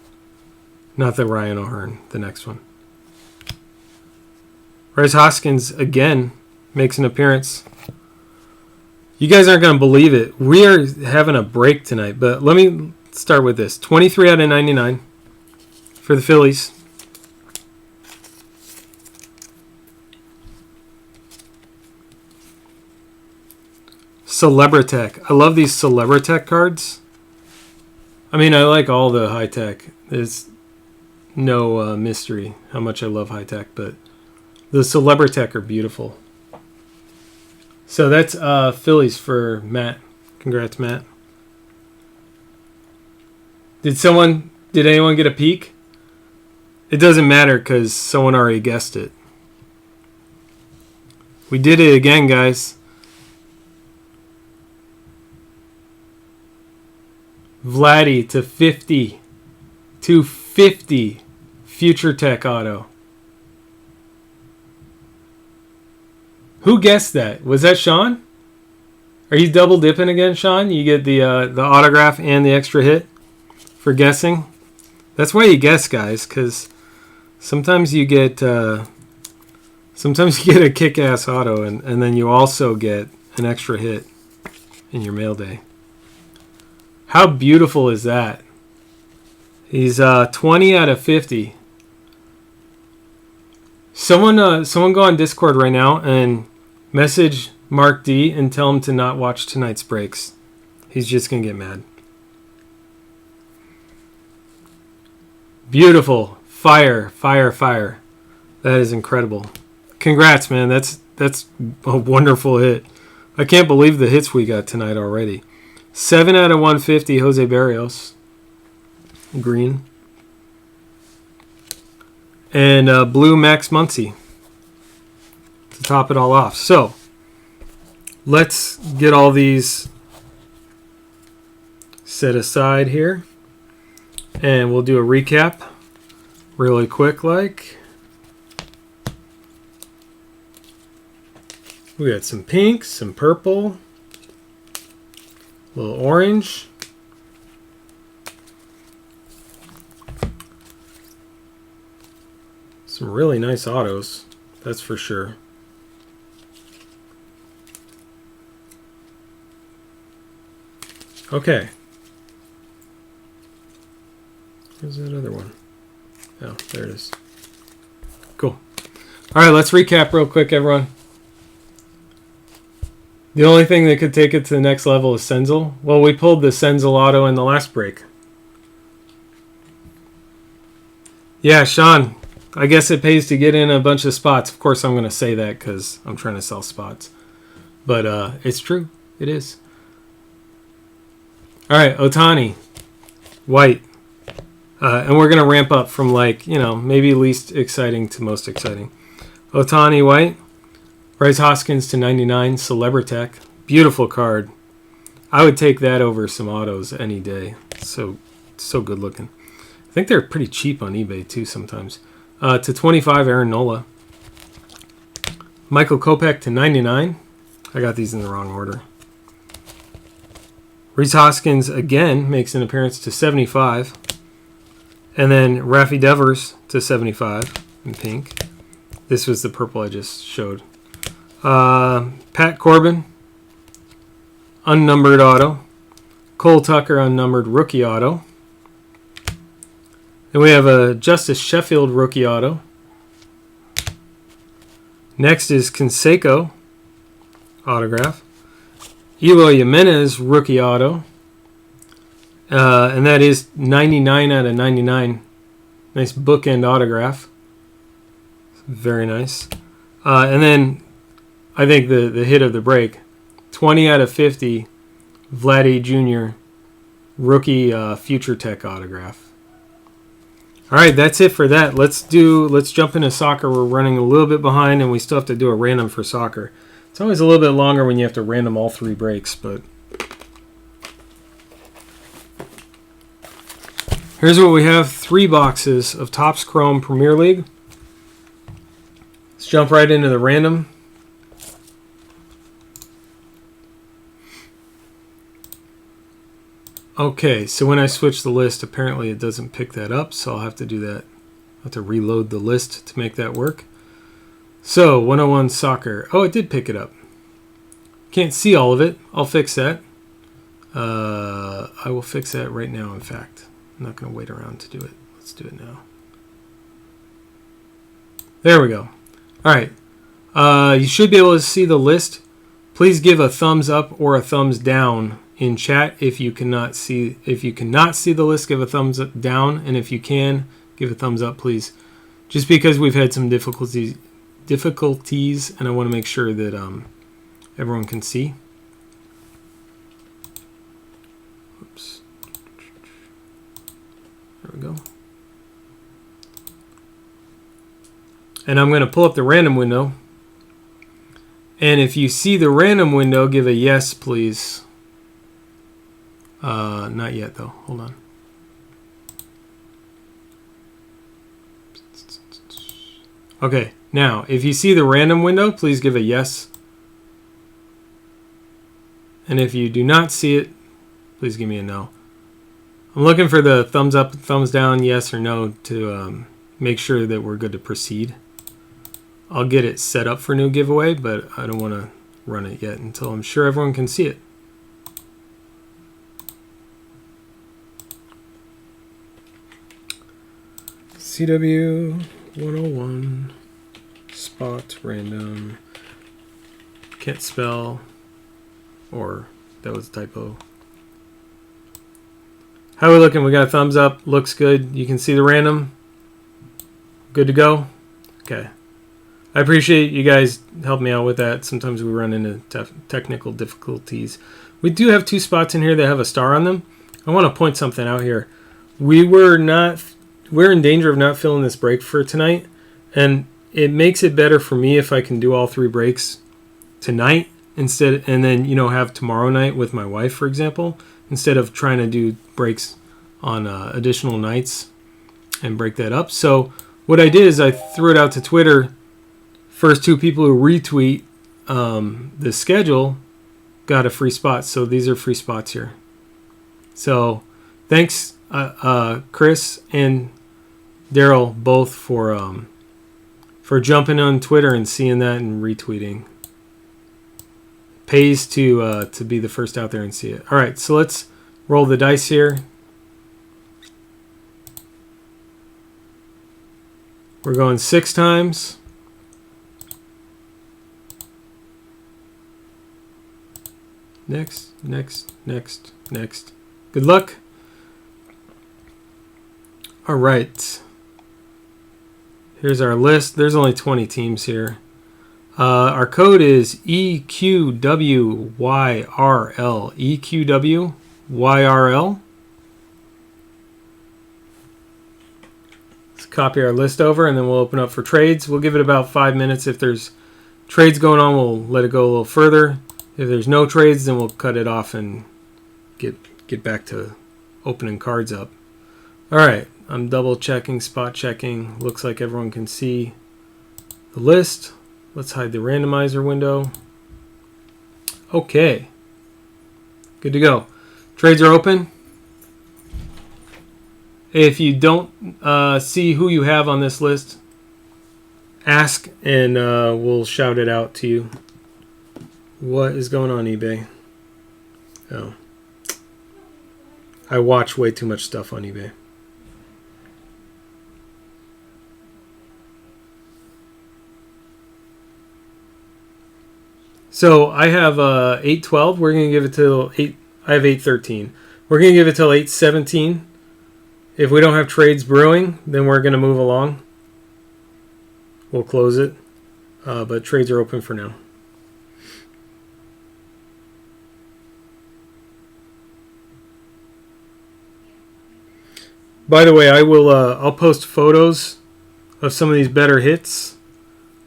Not the Ryan O'Hearn, the next one. Rhys Hoskins again makes an appearance. You guys aren't going to believe it. We are having a break tonight, but let me start with this. 23 out of 99 for the Phillies. Celebritech. I love these Celebritech cards. I mean, I like all the high tech. There's no mystery how much I love high tech, but the Celebritech are beautiful. So that's Phillies for Matt. Congrats, Matt. Did anyone get a peek? It doesn't matter because someone already guessed it. We did it again, guys. Vladdy to 50. To 50. Future Tech Auto. Who guessed that? Was that Sean? Are you double dipping again, Sean? You get the autograph and the extra hit for guessing? That's why you guess, guys, because sometimes you get a kick-ass auto, and then you also get an extra hit in your mail day. How beautiful is that? He's 20 out of 50. Someone go on Discord right now and message Mark D and tell him to not watch tonight's breaks. He's just going to get mad. Beautiful. Fire, fire, fire. That is incredible. Congrats, man. That's a wonderful hit. I can't believe the hits we got tonight already. 7 out of 150, Jose Barrios. Green. And blue Max Muncy to top it all off. So, let's get all these set aside here. And we'll do a recap really quick like. We got some pink, some purple, a little orange. Some really nice autos, that's for sure. Okay. Where's that other one? Oh, there it is. Cool. All right, let's recap real quick, everyone. The only thing that could take it to the next level is Senzel. Well, we pulled the Senzel auto in the last break. Yeah, Sean, I guess it pays to get in a bunch of spots. Of course, I'm going to say that because I'm trying to sell spots. But it's true. It is. All right, Ohtani. White. And we're going to ramp up from maybe least exciting to most exciting. Ohtani White. Bryce Hoskins to 99. Celebritech. Beautiful card. I would take that over some autos any day. So good looking. I think they're pretty cheap on eBay too sometimes. To 25, Aaron Nola. Michael Kopech to 99. I got these in the wrong order. Rhys Hoskins again makes an appearance to 75. And then Rafi Devers to 75 in pink. This was the purple I just showed. Pat Corbin, unnumbered auto. Cole Tucker, unnumbered rookie auto. Then we have a Justice Sheffield rookie auto. Next is Canseco autograph. Eloy Jimenez rookie auto. And that is 99 out of 99. Nice bookend autograph. Very nice. And then I think the hit of the break. 20 out of 50. Vladdy Jr. rookie Future Tech autograph. All right, that's it for that. Let's jump into soccer. We're running a little bit behind, and we still have to do a random for soccer. It's always a little bit longer when you have to random all 3 breaks, but here's what we have. 3 boxes of Topps Chrome Premier League. Let's jump right into the random. Okay, so when I switch the list, apparently it doesn't pick that up, so I'll have to do that. I'll have to reload the list to make that work. So, 101 Soccer. Oh, it did pick it up. Can't see all of it. I'll fix that. I will fix that right now, in fact. I'm not going to wait around to do it. Let's do it now. There we go. All right. You should be able to see the list Please give a thumbs up or a thumbs down in chat. If you cannot see the list, give a thumbs down, and if you can, give a thumbs up, please. Just because we've had some difficulties, and I want to make sure that everyone can see. Oops. There we go. And I'm going to pull up the random window. And if you see the random window, give a yes, please. Not yet, though. Hold on. Okay, now, if you see the random window, please give a yes. And if you do not see it, please give me a no. I'm looking for the thumbs up, thumbs down, yes or no to make sure that we're good to proceed. I'll get it set up for new giveaway, but I don't want to run it yet until I'm sure everyone can see it. CW 101 spot random. Can't spell, or that was a typo. How are we looking? We got a thumbs up. Looks good. You can see the random. Good to go? Okay. I appreciate you guys help me out with that. Sometimes we run into technical difficulties. We do have 2 spots in here that have a star on them. I want to point something out here. We're in danger of not filling this break for tonight, and it makes it better for me if I can do all 3 breaks tonight instead, and then have tomorrow night with my wife, for example, instead of trying to do breaks on additional nights and break that up. So what I did is I threw it out to Twitter. First 2 people who retweet the schedule got a free spot. So these are free spots here. So thanks, Chris and Daryl, both for jumping on Twitter and seeing that and retweeting. Pays to be the first out there and see it. All right, so let's roll the dice here. We're going 6 times. Next, next, next, next. Good luck. All right. Here's our list. There's only 20 teams here. Our code is EQWYRL. EQWYRL. Let's copy our list over, and then we'll open up for trades. We'll give it about 5 minutes. If there's trades going on, we'll let it go a little further. If there's no trades, then we'll cut it off and get back to opening cards up. All right, I'm double checking, spot checking. Looks like everyone can see the list. Let's hide the randomizer window. Okay, good to go. Trades are open. If you don't see who you have on this list, ask and we'll shout it out to you. What is going on, eBay? Oh. I watch way too much stuff on eBay. So I have 812. We're going to give it till 8. I have 813. We're going to give it till 817. If we don't have trades brewing, then we're going to move along. We'll close it. But trades are open for now. By the way, I'll post photos of some of these better hits.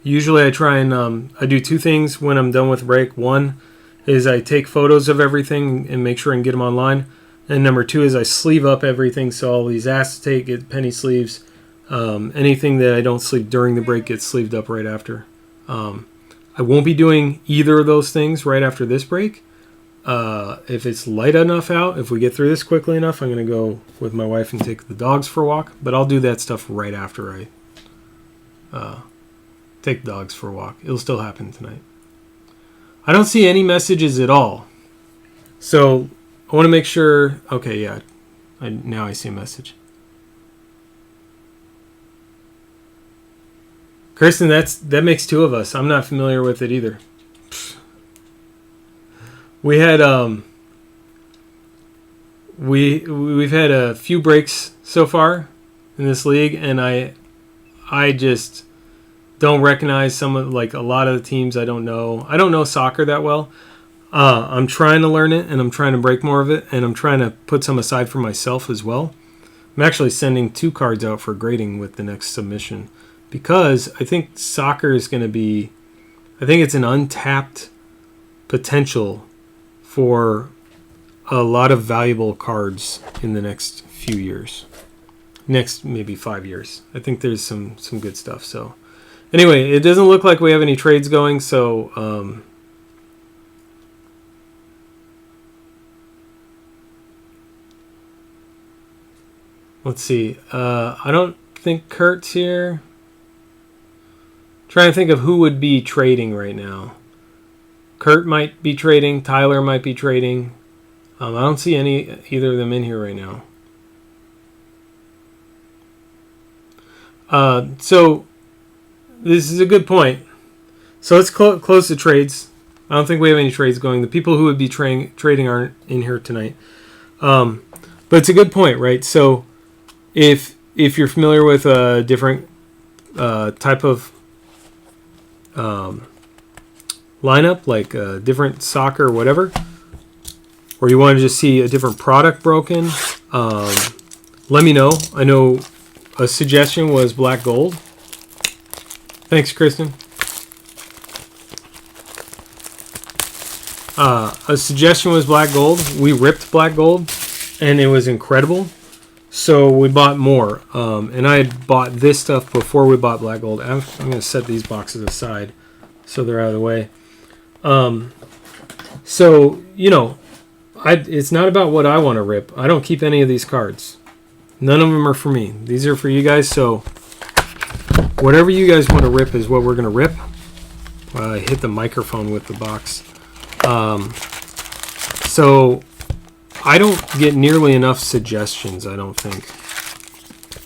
Usually I try and I do 2 things when I'm done with break. One is I take photos of everything and make sure I can get them online. And number 2 is I sleeve up everything, so all these acetate get penny sleeves. Anything that I don't sleeve during the break gets sleeved up right after. I won't be doing either of those things right after this break. If it's light enough out, if we get through this quickly enough, I'm going to go with my wife and take the dogs for a walk. But I'll do that stuff right after I take the dogs for a walk. It'll still happen tonight. I don't see any messages at all. So I want to make sure. Okay, yeah. Now I see a message. Kristen, that makes 2 of us. I'm not familiar with it either. We had we've had a few breaks so far in this league, and I just don't recognize some of, like, a lot of the teams. I don't know soccer that well. I'm trying to learn it, and I'm trying to break more of it, and I'm trying to put some aside for myself as well. I'm actually sending 2 cards out for grading with the next submission, because I think soccer is going to be, I think it's an untapped potential for a lot of valuable cards in the next few years. Next maybe 5 years. I think there's some good stuff. So anyway, it doesn't look like we have any trades going, so let's see. I don't think Kurt's here. Trying to think of who would be trading right now. Kurt might be trading. Tyler might be trading. I don't see either of them in here right now. So this is a good point. So let's close the trades. I don't think we have any trades going. The people who would be trading aren't in here tonight. But it's a good point, right? So if you're familiar with a different type of lineup, like different soccer or whatever, or you want to just see a different product broken, let me know. I know a suggestion was black gold. Thanks, Kristen. A suggestion was black gold. We ripped black gold, and it was incredible. So we bought more. And I had bought this stuff before we bought black gold. I'm going to set these boxes aside so they're out of the way. So, you know, it's not about what I want to rip. I don't keep any of these cards. None of them are for me. These are for you guys. So whatever you guys want to rip is what we're going to rip. I hit the microphone with the box. So I don't get nearly enough suggestions, I don't think,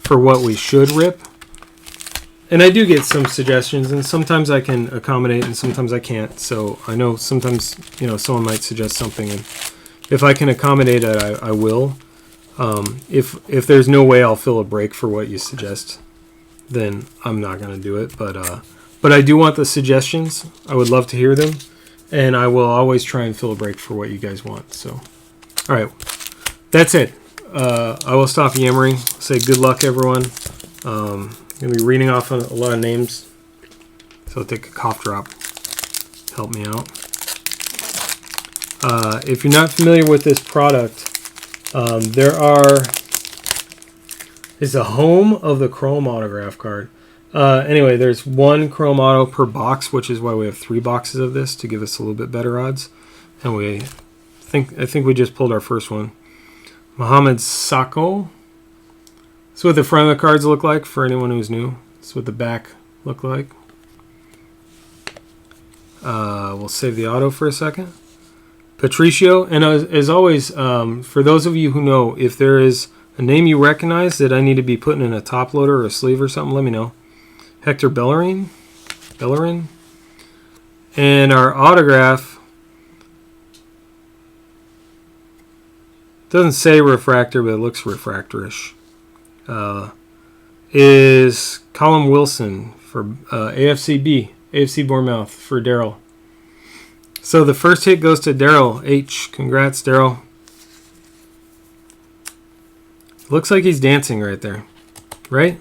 for what we should rip. And I do get some suggestions, and sometimes I can accommodate and sometimes I can't. So I know sometimes, you know, someone might suggest something, and if I can accommodate it, I will. If there's no way I'll fill a break for what you suggest, then I'm not going to do it. But I do want the suggestions. I would love to hear them, and I will always try and fill a break for what you guys want. So, all right, that's it. I will stop yammering. Say good luck, everyone. I'm going to be reading off a lot of names, so I'll take a cough drop. Help me out. If you're not familiar with this product, it's a home of the Chrome autograph card. Anyway, there's 1 Chrome auto per box, which is why we have 3 boxes of this to give us a little bit better odds. And I think we just pulled our first one. Mohamed Sakho. That's what the front of the cards look like for anyone who's new. That's what the back look like. We'll save the auto for a second. Patricio, and as always, for those of you who know, if there is a name you recognize that I need to be putting in a top loader or a sleeve or something, let me know. Hector Bellerin. And our autograph doesn't say refractor, but it looks refractorish. Is Callum Wilson for AFC Bournemouth for Daryl. So the first hit goes to Daryl H. Congrats, Daryl. Looks like he's dancing right there, right?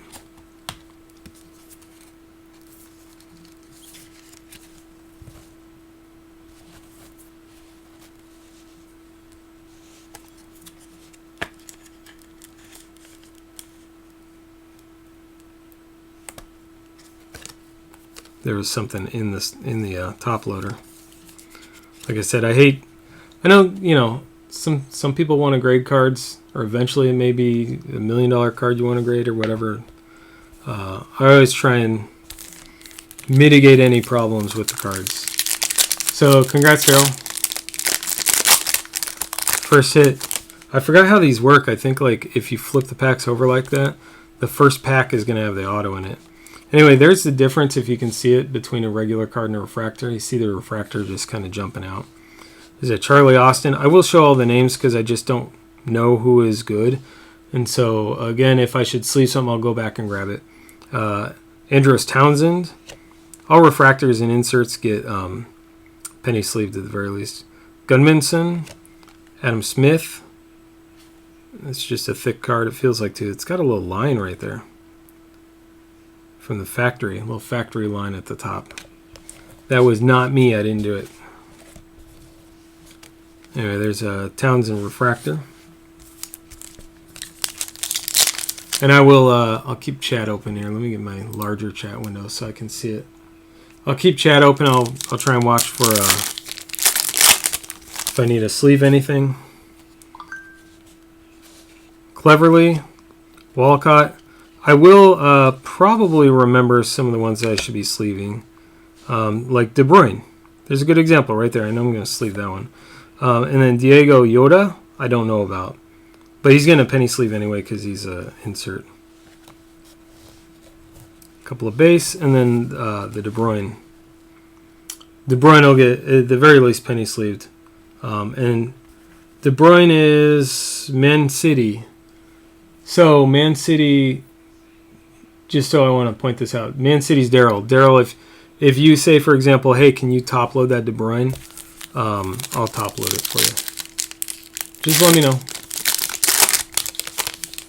There was something in the top loader. Like I said, I know, you know, some people want to grade cards, or eventually it may be $1 million card you want to grade or whatever. I always try and mitigate any problems with the cards. So congrats, Daryl. First hit. I forgot how these work. I think like if you flip the packs over like that, the first pack is going to have the auto in it. Anyway, there's the difference, if you can see it, between a regular card and a refractor. You see the refractor just kind of jumping out. Is it Charlie Austin? I will show all the names because I just don't know who is good. And so, again, if I should sleeve something, I'll go back and grab it. Andros Townsend. All refractors and inserts get penny sleeved at the very least. Gunmanson. Adam Smith. It's just a thick card, it feels like, too. It's got a little line right there. From the factory. A little factory line at the top. That was not me. I didn't do it. Anyway, there's a Townsend refractor. And I will, I'll keep chat open here. Let me get my larger chat window so I can see it. I'll keep chat open. I'll try and watch for if I need to sleeve anything. Cleverly, Walcott. I will probably remember some of the ones that I should be sleeving. Like De Bruyne. There's a good example right there. I know I'm going to sleeve that one. And then Diego Yoda, I don't know about. But he's going to penny sleeve anyway because he's an insert. A couple of base, and then the De Bruyne. De Bruyne will get, at the very least, penny sleeved. And De Bruyne is Man City. So, Man City, just so I want to point this out, Man City's Daryl. Daryl, if you say, for example, hey, can you top load that De Bruyne? I'll top load it for you. Just let me know.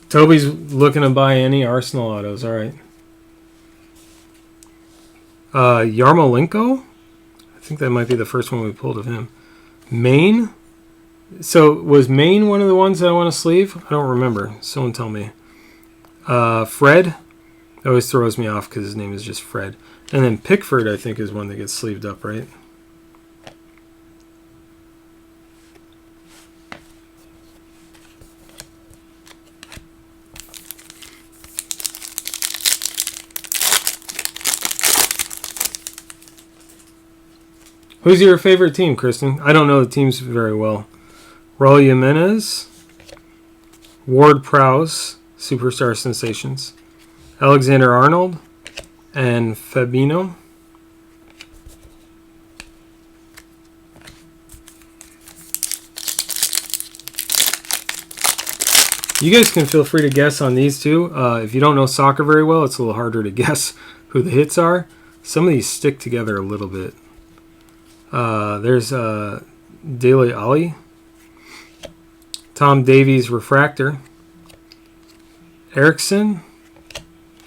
Toby's looking to buy any Arsenal autos. All right. Yarmolenko? I think that might be the first one we pulled of him. Maine? So was Maine one of the ones that I want to sleeve? I don't remember. Someone tell me. Fred? That always throws me off because his name is just Fred. And then Pickford, I think, is one that gets sleeved up, right? Who's your favorite team, Kristen? I don't know the teams very well. Raul Jimenez, Ward-Prowse, Superstar Sensations, Alexander-Arnold, and Fabinho. You guys can feel free to guess on these two. If you don't know soccer very well, it's a little harder to guess who the hits are. Some of these stick together a little bit. There's Dele Alli, Tom Davies refractor, Erickson,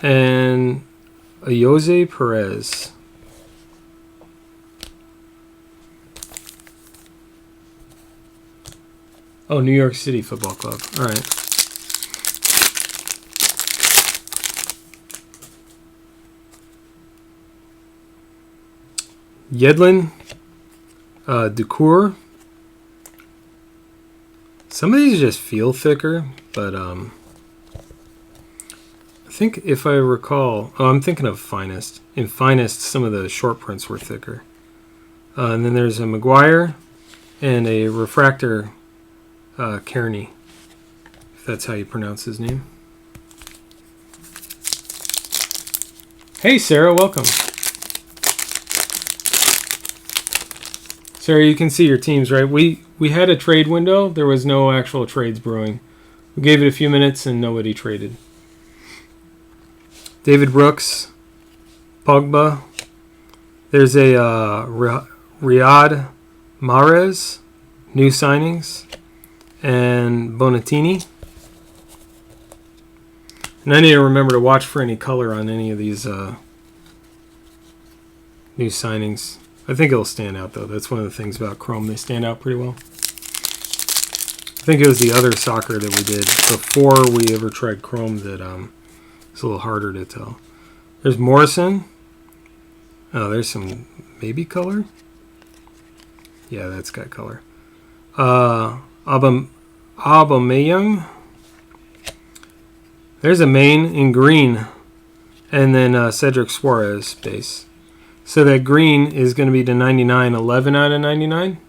and Jose Perez. Oh, New York City Football Club. All right. Yedlin. Ducour. Some of these just feel thicker, but I think if I recall, I'm thinking of Finest. In Finest, some of the short prints were thicker. And then there's a Maguire and a refractor Kearney, if that's how you pronounce his name. Hey, Sarah, welcome. Sarah, you can see your teams, right? We had a trade window. There was no actual trades brewing. We gave it a few minutes and nobody traded. David Brooks, Pogba. There's a Riyad Mahrez, new signings, and Bonatini. And I need to remember to watch for any color on any of these new signings. I think it'll stand out, though. That's one of the things about Chrome. They stand out pretty well. I think it was the other soccer that we did before we ever tried Chrome that it's a little harder to tell. There's Morrison. Oh, there's some maybe color. Yeah, that's got color. Aubameyang. There's a main in green. And then Cedric Suarez base. So that green is going to be to 99, 11 out of 99.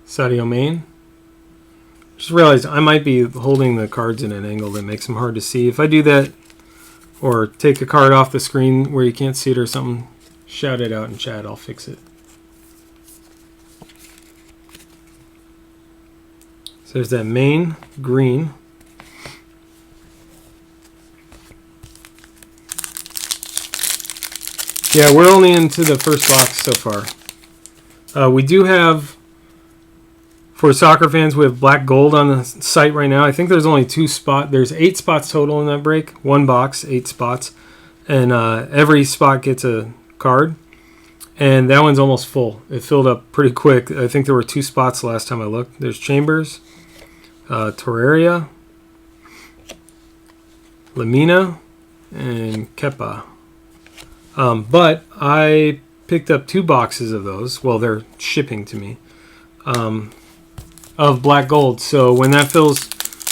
Sadio Mane. Just realized I might be holding the cards in an angle that makes them hard to see. If I do that, or take a card off the screen where you can't see it or something, shout it out in chat. I'll fix it. there's that main green. Yeah, we're only into the first box so far. We do have, for soccer fans, we have black gold on the site right now. I think there's only 2 spots. There's 8 spots total in that break. 1 box, 8 spots. And every spot gets a card. And that one's almost full. It filled up pretty quick. I think there were 2 spots the last time I looked. There's Chambers, Torreira, Lamina, and Kepa. But I picked up 2 boxes of those. Well, they're shipping to me. Of black gold. So when that fills,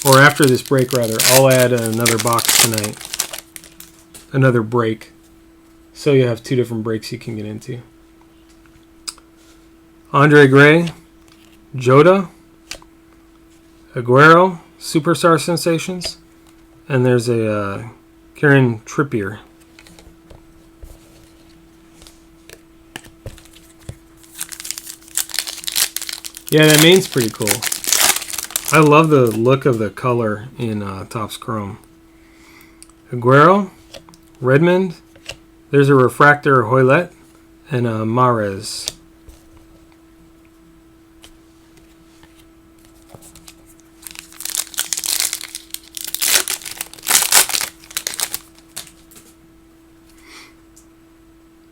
or after this break rather, I'll add another box tonight. Another break. So you have 2 different breaks you can get into. Andre Gray, Jota, Aguero, Superstar Sensations, and there's a Kieran Trippier. Yeah, that main's pretty cool. I love the look of the color in Topps Chrome. Aguero, Redmond, there's a refractor Hoylett, and a Mahrez.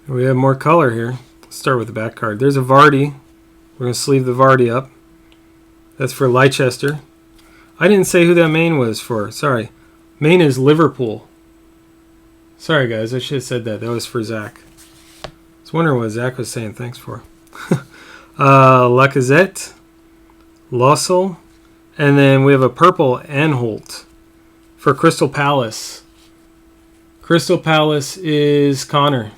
We have more color here. Let's start with the back card. There's a Vardy. We're going to sleeve the Vardy up. That's for Leicester. I didn't say who that main was for. Sorry. Main is Liverpool. Sorry, guys. I should have said that. That was for Zach. I was wondering what Zach was saying thanks for. Lacazette, Lossell, and then we have a purple Anholt for Crystal Palace. Crystal Palace is Connor.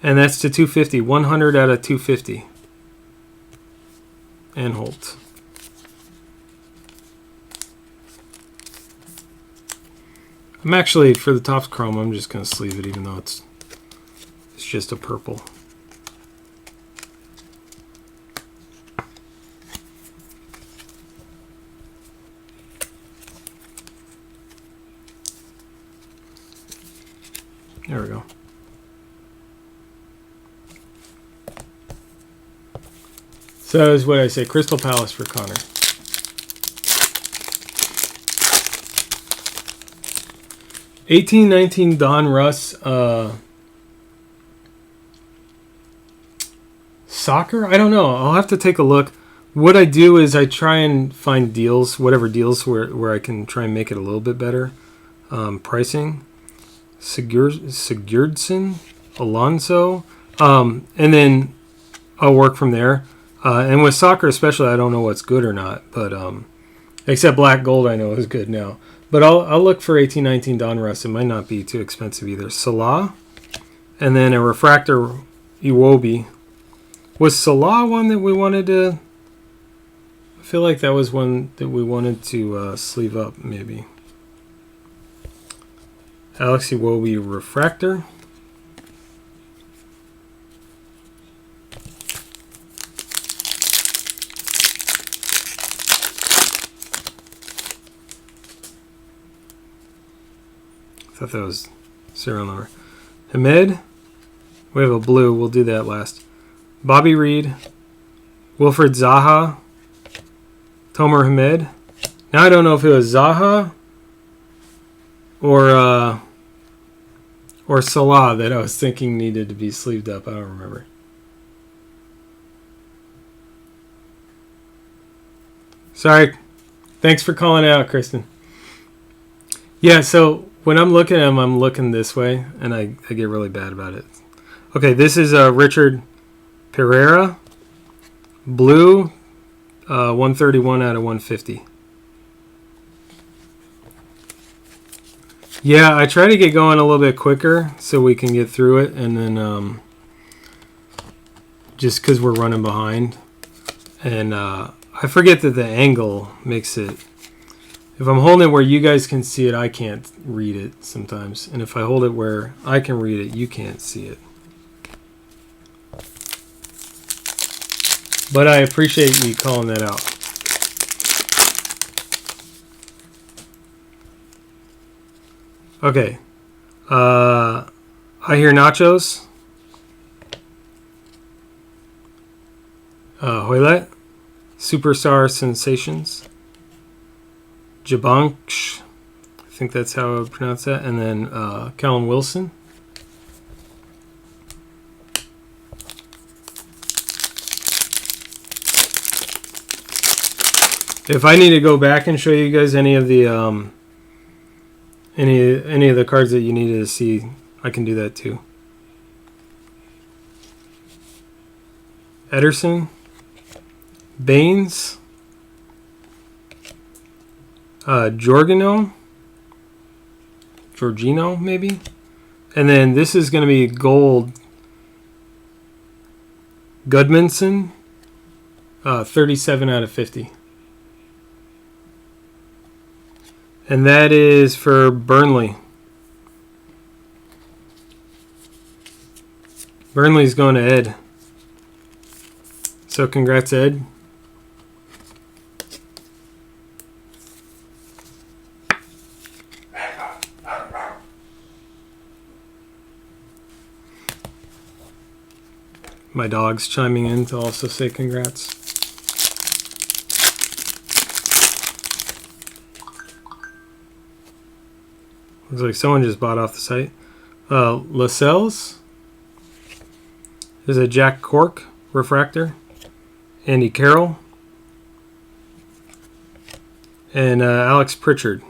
And that's to 250. 100 out of 250. Anholt. I'm actually, for the Topps Chrome, I'm just going to sleeve it even though it's just a purple. There we go. So that is what I say. Crystal Palace for Connor. $18.19 Don Russ. Soccer? I don't know. I'll have to take a look. What I do is I try and find deals, whatever deals where I can try and make it a little bit better. Pricing. Sigurdsson. Alonso. And then I'll work from there. And with soccer especially, I don't know what's good or not. But except black gold I know is good now. But I'll look for 1819 Donruss. It might not be too expensive either. Salah. And then a refractor Iwobi. Was Salah one that we wanted to... I feel like that was one that we wanted to sleeve up maybe. Alex Iwobi refractor. I thought that was serial number. Hamed. We have a blue. We'll do that last. Bobby Reed. Wilfred Zaha. Tomer Hamed. Now I don't know if it was Zaha or Salah that I was thinking needed to be sleeved up. I don't remember. Sorry. Thanks for calling out, Kristen. Yeah, so when I'm looking at them, I'm looking this way, and I get really bad about it. Okay, this is Richard Pereira. Blue, 131 out of 150. Yeah, I try to get going a little bit quicker so we can get through it, and then just because we're running behind. And I forget that the angle makes it... If I'm holding it where you guys can see it, I can't read it sometimes. And if I hold it where I can read it, you can't see it. But I appreciate you calling that out. Okay. I hear Nachos. Hoylet. Superstar Sensations. Jabanksh. I think that's how I would pronounce that. And then Callum Wilson. If I need to go back and show you guys any of the any of the cards that you needed to see, I can do that too. Ederson, Baines, Jorginho maybe, and then this is going to be gold. Gudmundsson, 37 out of 50. And that is for Burnley. Burnley's going to Ed. So congrats, Ed. My dog's chiming in to also say congrats. Looks like someone just bought off the site. Lascelles. There's a Jack Cork refractor. Andy Carroll. And Alex Pritchard.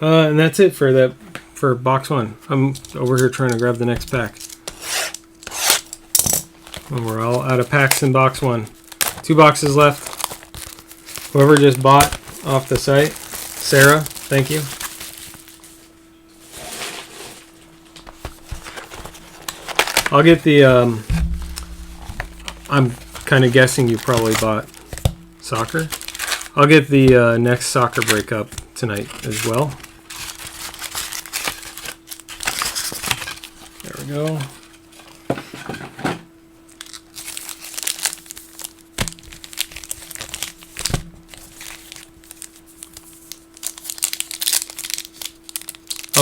And that's it for box one. I'm over here trying to grab the next pack. And we're all out of packs in box one. 2 boxes left. Whoever just bought off the site, Sarah, thank you. I'll get the, I'm kind of guessing you probably bought soccer. I'll get the next soccer break up tonight as well. There we go.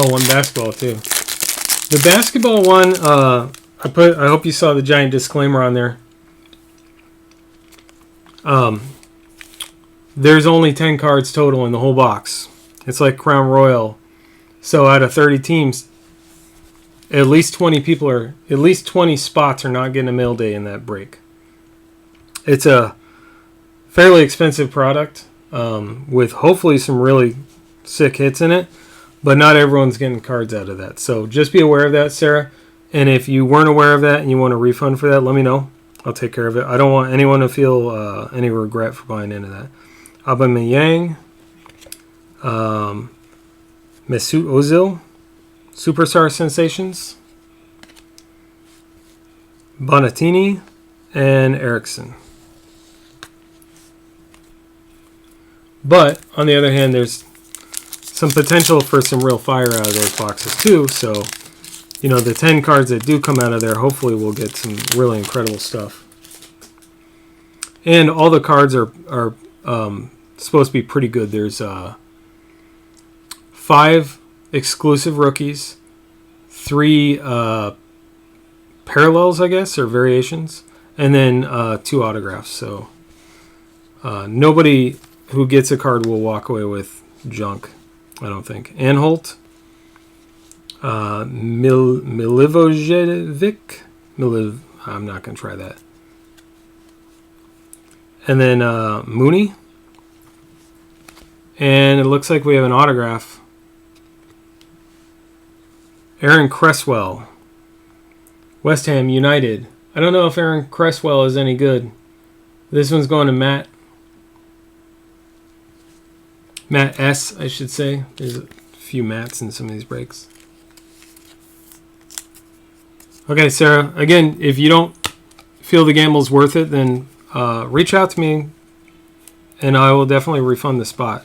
Oh, one basketball too. The basketball one, I hope you saw the giant disclaimer on there. There's only 10 cards total in the whole box. It's like Crown Royal. So out of 30 teams, at least 20 spots are not getting a mail day in that break. It's a fairly expensive product with hopefully some really sick hits in it. But not everyone's getting cards out of that. So just be aware of that, Sarah. And if you weren't aware of that and you want a refund for that, let me know. I'll take care of it. I don't want anyone to feel any regret for buying into that. Aubameyang. Mesut Ozil. Superstar Sensations. Bonatini. And Eriksson. But, on the other hand, there's some potential for some real fire out of those boxes too. So, the 10 cards that do come out of there, hopefully we'll get some really incredible stuff. And all the cards are supposed to be pretty good. There's 5 exclusive rookies, 3 parallels, I guess, or variations, and then 2 autographs. So nobody who gets a card will walk away with junk, I don't think. Anholt, Milivojevic, I'm not going to try that. And then Mooney. And it looks like we have an autograph. Aaron Cresswell, West Ham United. I don't know if Aaron Cresswell is any good. This one's going to Matt S, I should say. There's a few Matts in some of these breaks. Okay, Sarah. Again, if you don't feel the gamble's worth it, then reach out to me, and I will definitely refund the spot.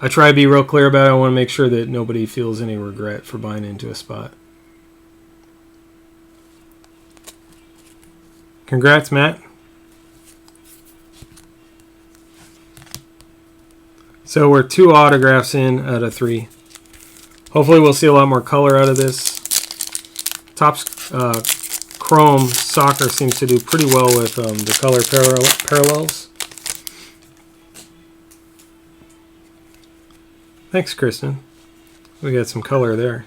I try to be real clear about it. I want to make sure that nobody feels any regret for buying into a spot. Congrats, Matt. So we're 2 autographs in out of 3. Hopefully we'll see a lot more color out of this. Topps Chrome Soccer seems to do pretty well with the color parallels. Thanks, Kristen. We got some color there.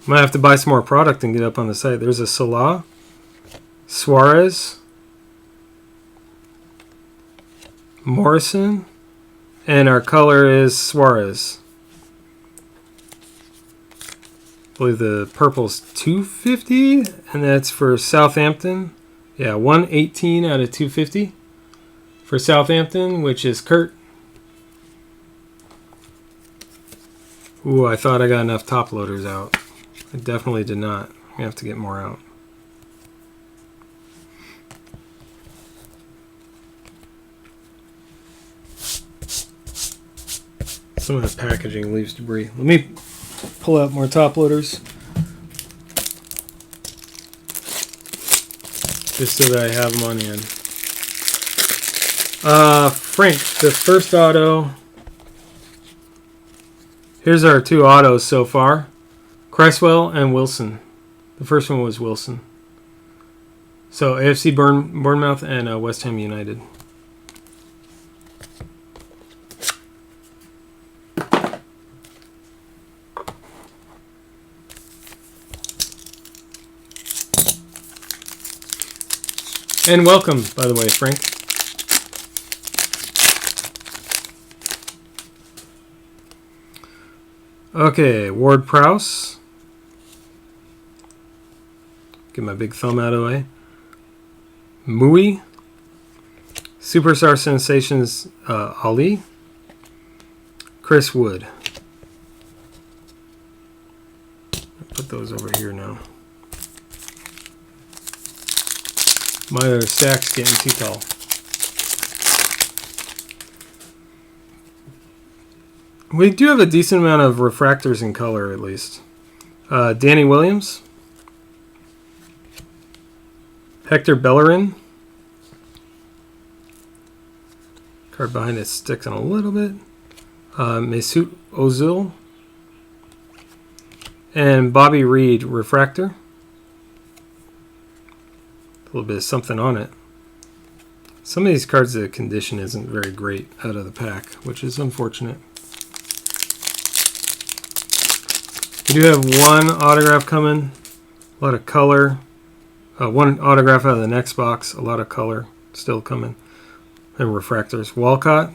Might have to buy some more product and get up on the site. There's a Salah, Suarez, Morrison, and our color is Suarez. I believe the purple's 250, and that's for Southampton. Yeah, 118 out of 250 for Southampton, which is Kurt. Ooh, I thought I got enough top loaders out. I definitely did not. I have to get more out. Some of the packaging leaves debris. Let me pull out more top loaders. Just so that I have them on hand. Frank, the first auto. Here's our 2 autos so far. Cresswell and Wilson. The first one was Wilson. So AFC Bournemouth and West Ham United. And welcome, by the way, Frank. Okay, Ward Prowse. Get my big thumb out of the way. Mui. Superstar Sensations Ali. Chris Wood. I'll put those over here now. My other stack's getting too tall. We do have a decent amount of refractors in color, at least. Danny Williams. Hector Bellerin. Card behind it sticks in a little bit. Mesut Ozil. And Bobby Reed refractor. A little bit of something on it. Some of these cards, the condition isn't very great out of the pack, which is unfortunate. We do have 1 autograph coming. A lot of color. 1 autograph out of the next box. A lot of color still coming. And refractors. Walcott.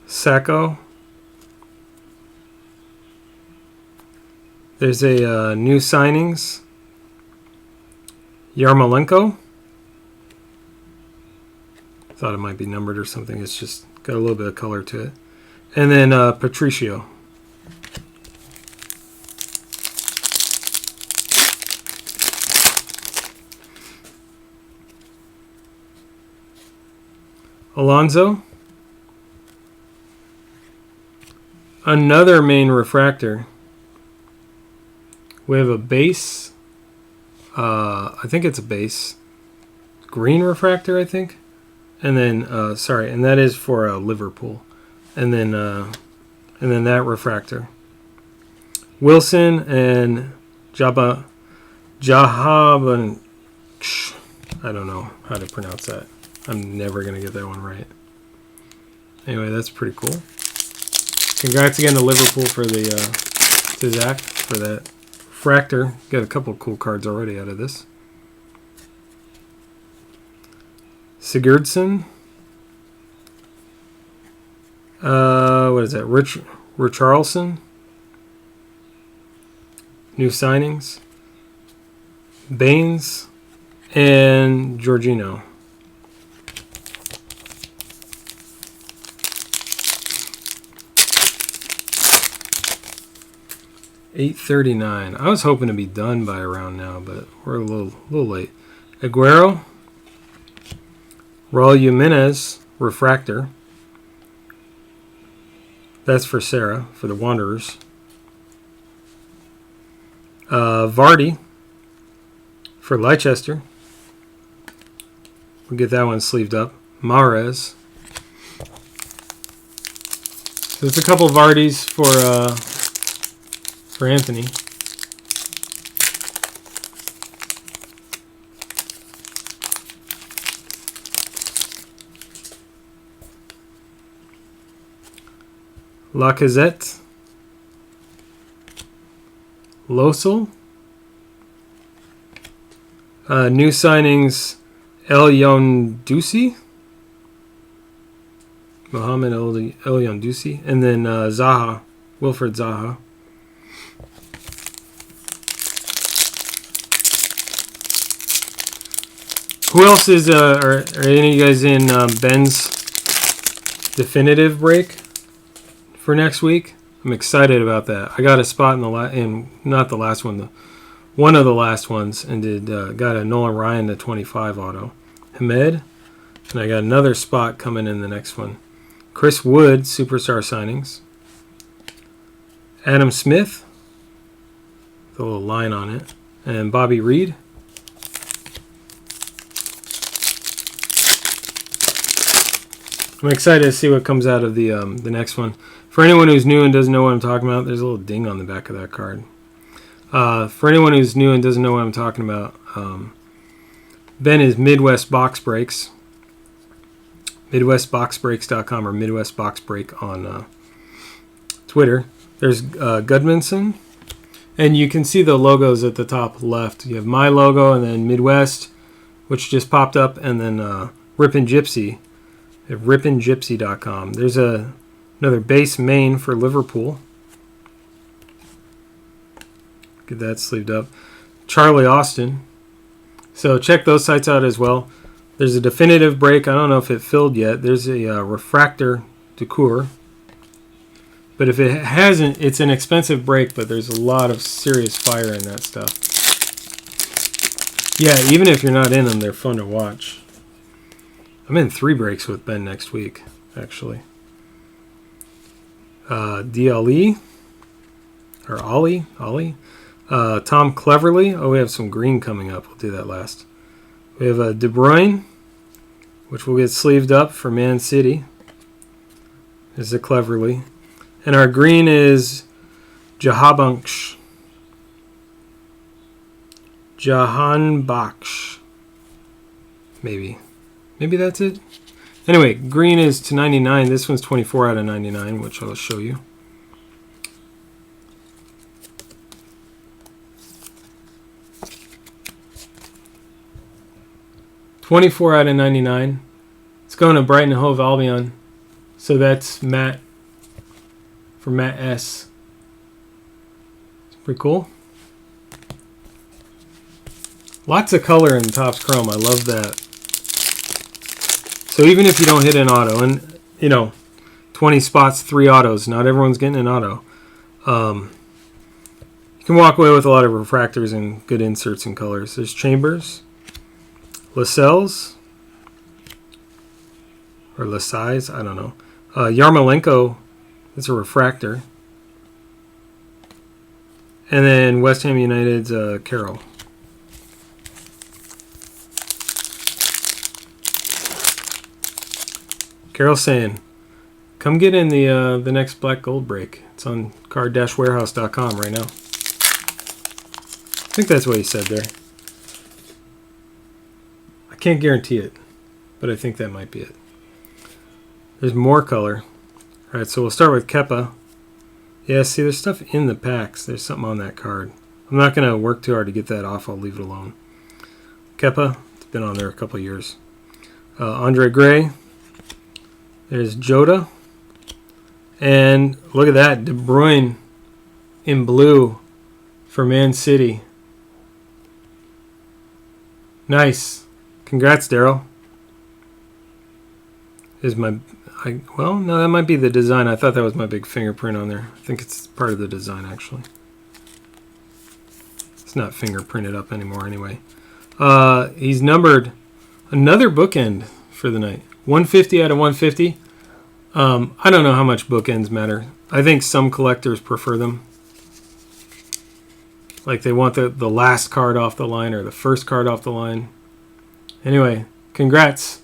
Sacco. There's a new signings. Yarmolenko. Thought it might be numbered or something. It's just got a little bit of color to it. And then Patricio. Alonso. Another main refractor. We have a base. I think it's a base. Green refractor, I think. And then, and that is for Liverpool. And then that refractor. Wilson and Jahab, and I don't know how to pronounce that. I'm never going to get that one right. Anyway, that's pretty cool. Congrats again to Liverpool for to Zach for that refractor. Got a couple cool cards already out of this. Sigurdsson. What is that? Richarlison. New signings. Baines and Jorginho. $8.39. I was hoping to be done by around now, but we're a little late. Aguero. Raul Jimenez refractor. That's for Sarah, for the Wanderers. Vardy. For Leicester, we'll get that one sleeved up. Mahrez. There's a couple of Vardys for Anthony. Lacazette. Losel. New signings, El Yondousi. Mohamed El Yondousi. And then Zaha. Wilfred Zaha. Who else is, are any of you guys in Ben's definitive break for next week? I'm excited about that. I got a spot in not the last one, one of the last ones, and got a Nolan Ryan to 25 auto. Hamed, and I got another spot coming in the next one. Chris Wood, superstar signings. Adam Smith, with a little line on it, and Bobby Reed. I'm excited to see what comes out of the next one. For anyone who's new and doesn't know what I'm talking about, there's a little ding on the back of that card. For anyone who's new and doesn't know what I'm talking about, Ben is Midwest Box Breaks. MidwestBoxBreaks.com or Midwest Box Break on Twitter. There's Gudmundsson. And you can see the logos at the top left. You have my logo and then Midwest, which just popped up, and then Rippin' Gypsy at rippingypsy.com. There's another base main for Liverpool. Get that sleeved up. Charlie Austin. So check those sites out as well. There's a definitive break. I don't know if it filled yet. There's a refractor Ducour. But if it hasn't, it's an expensive break, but there's a lot of serious fire in that stuff. Yeah, even if you're not in them, they're fun to watch. I'm in 3 breaks with Ben next week, actually. DLE, or Ollie. Tom Cleverley. Oh, we have some green coming up. We'll do that last. We have De Bruyne, which will get sleeved up for Man City. This is a Cleverley. And our green is Jahanbakhsh. Maybe that's it. Anyway, green is to 99. This one's 24 out of 99, which I'll show you. $24 out of 99. It's going to Brighton and Hove Albion. So that's Matt for Matt S. It's pretty cool. Lots of color in Topps Chrome. I love that. So even if you don't hit an auto, and 20 spots, 3 autos. Not everyone's getting an auto. You can walk away with a lot of refractors and good inserts and colors. There's Chambers. Lascelles, or Lascelles, I don't know. Yarmolenko, that's a refractor. And then West Ham United's Carroll. Carroll's saying, come get in the next Black Gold break. It's on card-warehouse.com right now. I think that's what he said there. Can't guarantee it, but I think that might be it. There's more color. All right, so we'll start with Kepa. Yeah, see, there's stuff in the packs. There's something on that card. I'm not going to work too hard to get that off. I'll leave it alone. Kepa, it's been on there a couple years. Andre Gray. There's Jota. And look at that, De Bruyne in blue for Man City. Nice. Congrats, Daryl. Well, no, that might be the design. I thought that was my big fingerprint on there. I think it's part of the design, actually. It's not fingerprinted up anymore anyway. He's numbered another bookend for the night. 150 out of 150. I don't know how much bookends matter. I think some collectors prefer them. Like they want the last card off the line or the first card off the line. Anyway, congrats.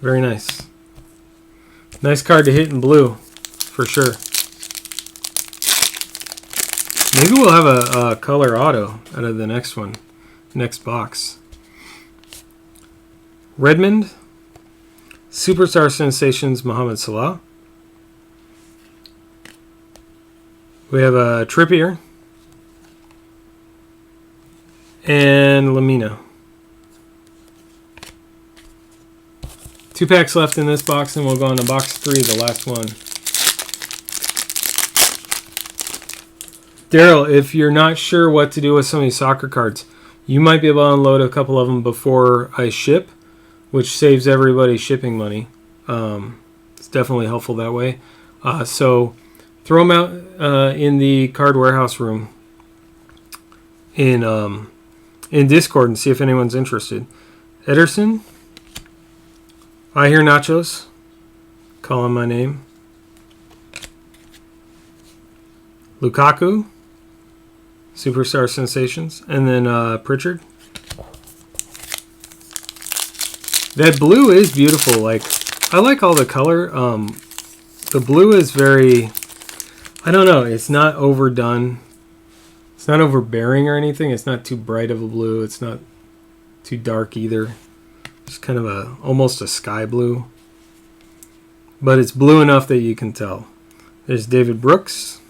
Very nice. Nice card to hit in blue, for sure. Maybe we'll have a color auto out of the next one, next box. Redmond, Superstar Sensations, Mohamed Salah. We have a Trippier and Lamina. 2 packs left in this box, and we'll go on to box 3, the last one. Daryl, if you're not sure what to do with some of these soccer cards, you might be able to unload a couple of them before I ship, which saves everybody shipping money. It's definitely helpful that way. So throw them out in the card warehouse room in Discord and see if anyone's interested. Ederson, I hear Nachos calling my name. Lukaku, Superstar Sensations, and then Pritchard. That blue is beautiful. Like, I like all the color. The blue is very, I don't know, it's not overdone. It's not overbearing or anything. It's not too bright of a blue. It's not too dark either. It's kind of almost a sky blue. But it's blue enough that you can tell. There's David Brooks,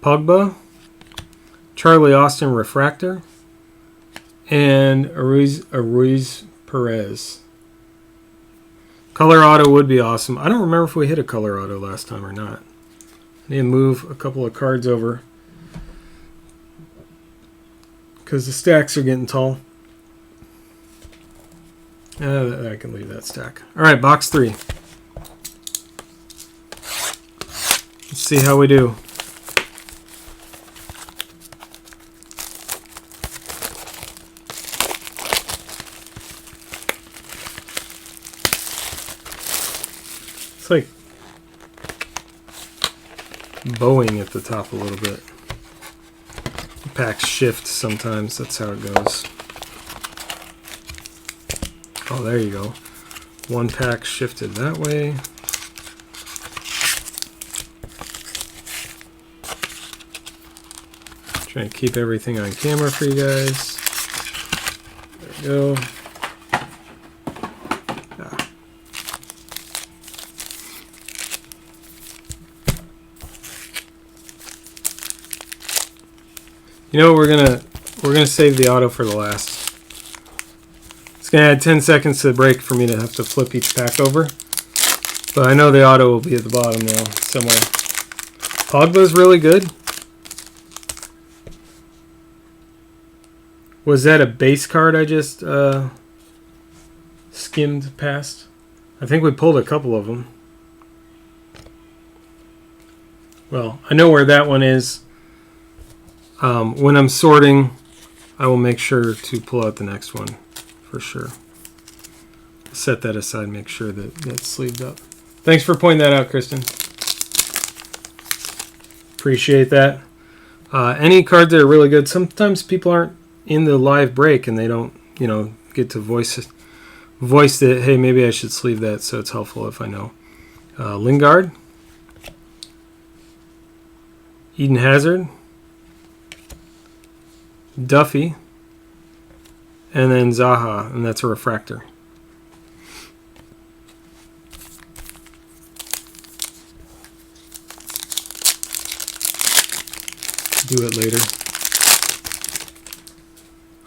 Pogba, Charlie Austin Refractor, and Ruiz Perez. Color auto would be awesome. I don't remember if we hit a color auto last time or not. I need to move a couple of cards over because the stacks are getting tall. I can leave that stack. All right, box 3. Let's see how we do. It's like bowing at the top a little bit. The packs shift sometimes. That's how it goes. Oh, there you go. One pack shifted that way. Trying to keep everything on camera for you guys. There we go. You know, we're gonna save the auto for the last. It's gonna add 10 seconds to the break for me to have to flip each pack over. But I know the auto will be at the bottom now somewhere. Pogba's really good. Was that a base card I just skimmed past? I think we pulled a couple of them. Well, I know where that one is. When I'm sorting, I will make sure to pull out the next one for sure. Set that aside, make sure that that's sleeved up. Thanks for pointing that out, Kristen. Appreciate that. Any cards that are really good, sometimes people aren't in the live break and they don't, get to voice that, hey, maybe I should sleeve that, so it's helpful if I know. Lingard, Eden Hazard, Duffy, and then Zaha, and that's a refractor. Do it later.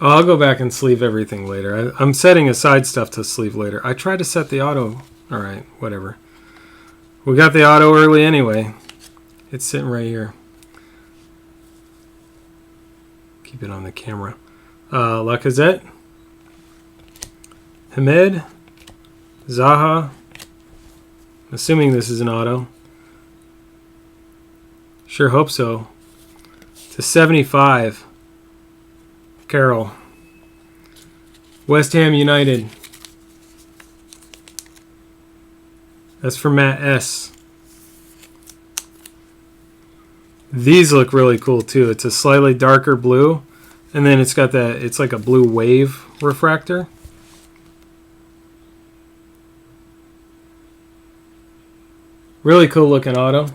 Oh, I'll go back and sleeve everything later. I'm setting aside stuff to sleeve later. I tried to set the auto. All right, whatever. We got the auto early anyway. It's sitting right here. Keep it on the camera. Lacazette, Hamed, Zaha. I'm assuming this is an auto. Sure hope so. To 75. Carroll. West Ham United. That's for Matt S. These look really cool too. It's a slightly darker blue, and then it's got that, it's like a blue wave refractor. Really cool looking auto.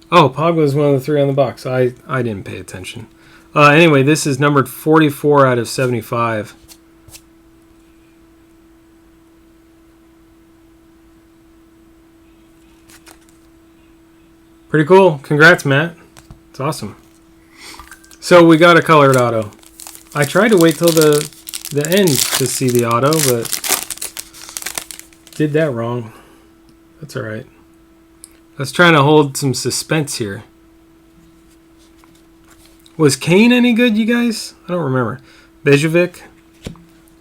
Oh, Pogba was one of the 3 on the box. I didn't pay attention. Anyway, this is numbered 44 out of 75. Pretty cool. Congrats, Matt. It's awesome. So we got a colored auto. I tried to wait till the end to see the auto, but did that wrong. That's all right. I was trying to hold some suspense here. Was Kane any good, you guys? I don't remember. Bejovic,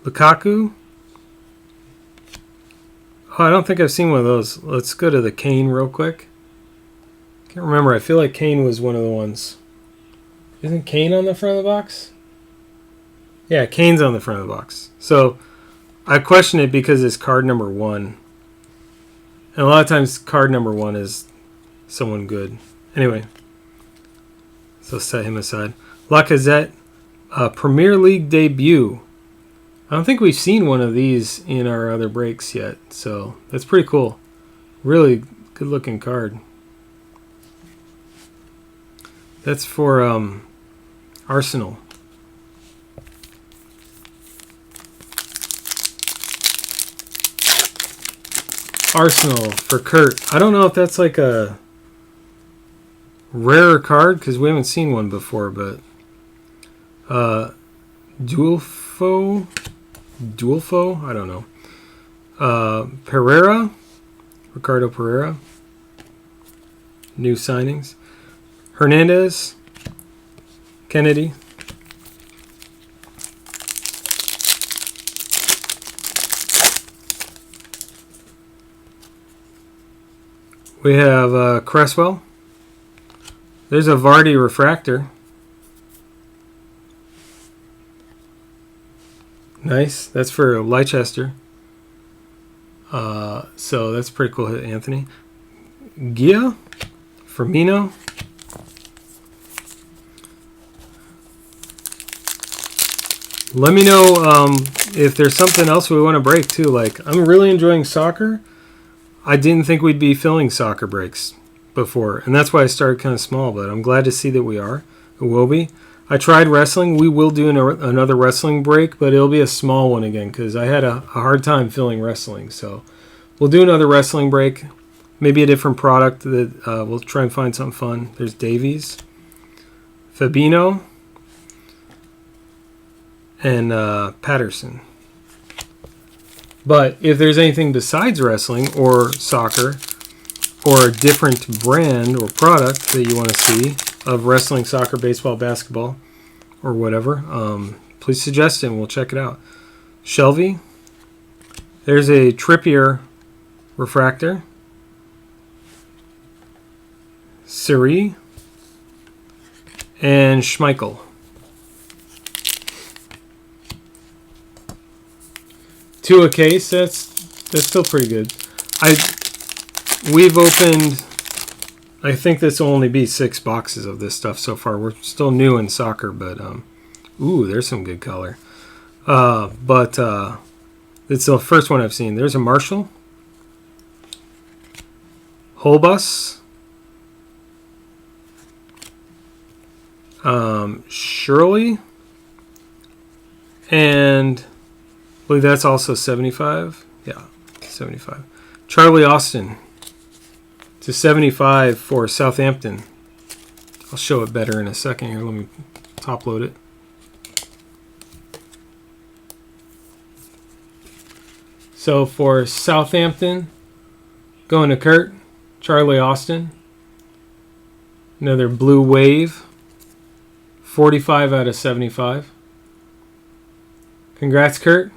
Lukaku. Oh, I don't think I've seen one of those. Let's go to the Kane real quick. Can't remember. I feel like Kane was one of the ones. Isn't Kane on the front of the box? Yeah, Kane's on the front of the box. So I question it because it's card number 1. And a lot of times card number 1 is someone good. Anyway, so set him aside. Lacazette, Premier League debut. I don't think we've seen one of these in our other breaks yet. So that's pretty cool. Really good looking card. That's for Arsenal. Arsenal for Kurt. I don't know if that's like a rarer card because we haven't seen one before, but Duelfo, I don't know. Pereira, Ricardo Pereira. New signings. Hernandez, Kennedy. We have Cresswell. There's a Vardy refractor. Nice. That's for Leicester. So that's pretty cool hit, Anthony. Gia, Firmino. Let me know if there's something else we want to break too. Like, I'm really enjoying soccer. I didn't think we'd be filling soccer breaks before, and that's why I started kind of small, but I'm glad to see that we are. It will be. I tried wrestling. We will do another wrestling break, but it'll be a small one again because I had a hard time filling wrestling. So we'll do another wrestling break, maybe a different product that we'll try and find something fun. There's Davies, Fabinho, and Patterson. But if there's anything besides wrestling or soccer or a different brand or product that you want to see of wrestling, soccer, baseball, basketball, or whatever, please suggest it and we'll check it out. Shelby. There's a Trippier refractor. Siri. And Schmeichel. To a case, that's still pretty good. We've opened, I think this will only be 6 boxes of this stuff so far. We're still new in soccer, but ooh, there's some good color. But it's the first one I've seen. There's a Marshall, Holbus, Shirley, and I believe that's also 75. Yeah, 75. Charlie Austin to 75 for Southampton. I'll show it better in a second here. Let me top load it. So for Southampton, going to Kurt, Charlie Austin. Another blue wave. 45 out of 75. Congrats, Kurt.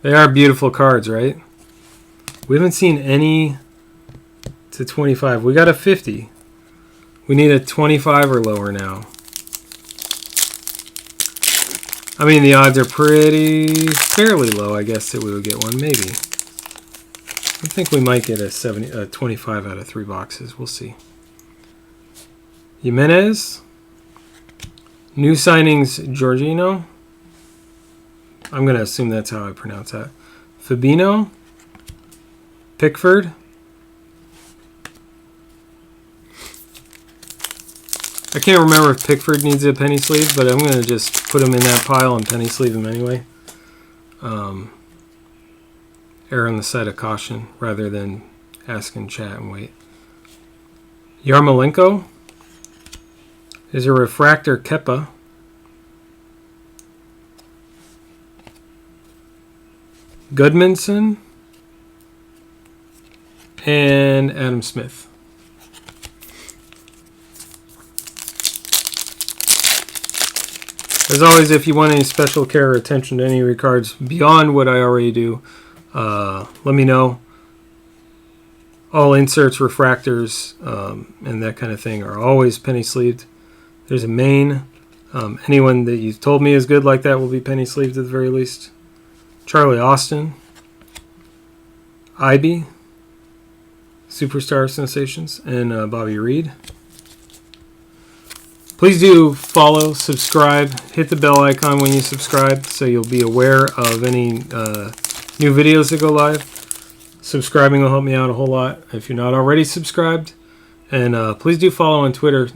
They are beautiful cards, right? We haven't seen any to 25. We got a 50. We need a 25 or lower now. I mean, the odds are fairly low, I guess, that we would get one, maybe. I think we might get a 25 out of 3 boxes. We'll see. Jimenez. New signings, Jorginho. I'm going to assume that's how I pronounce that. Fabinho. Pickford. I can't remember if Pickford needs a penny sleeve, but I'm going to just put him in that pile and penny sleeve him anyway. Err on the side of caution rather than ask in chat and wait. Yarmolenko. Is a refractor Kepa. Goodmanson. And Adam Smith. As always, if you want any special care or attention to any of your cards beyond what I already do, let me know. All inserts, refractors, and that kind of thing are always penny sleeved. There's a main. Anyone that you've told me is good like that will be penny sleeved at the very least. Charlie Austin. Ibe. Superstar Sensations. And Bobby Reed. Please do follow, subscribe, hit the bell icon when you subscribe so you'll be aware of any new videos that go live. Subscribing will help me out a whole lot if you're not already subscribed. And please do follow on Twitter,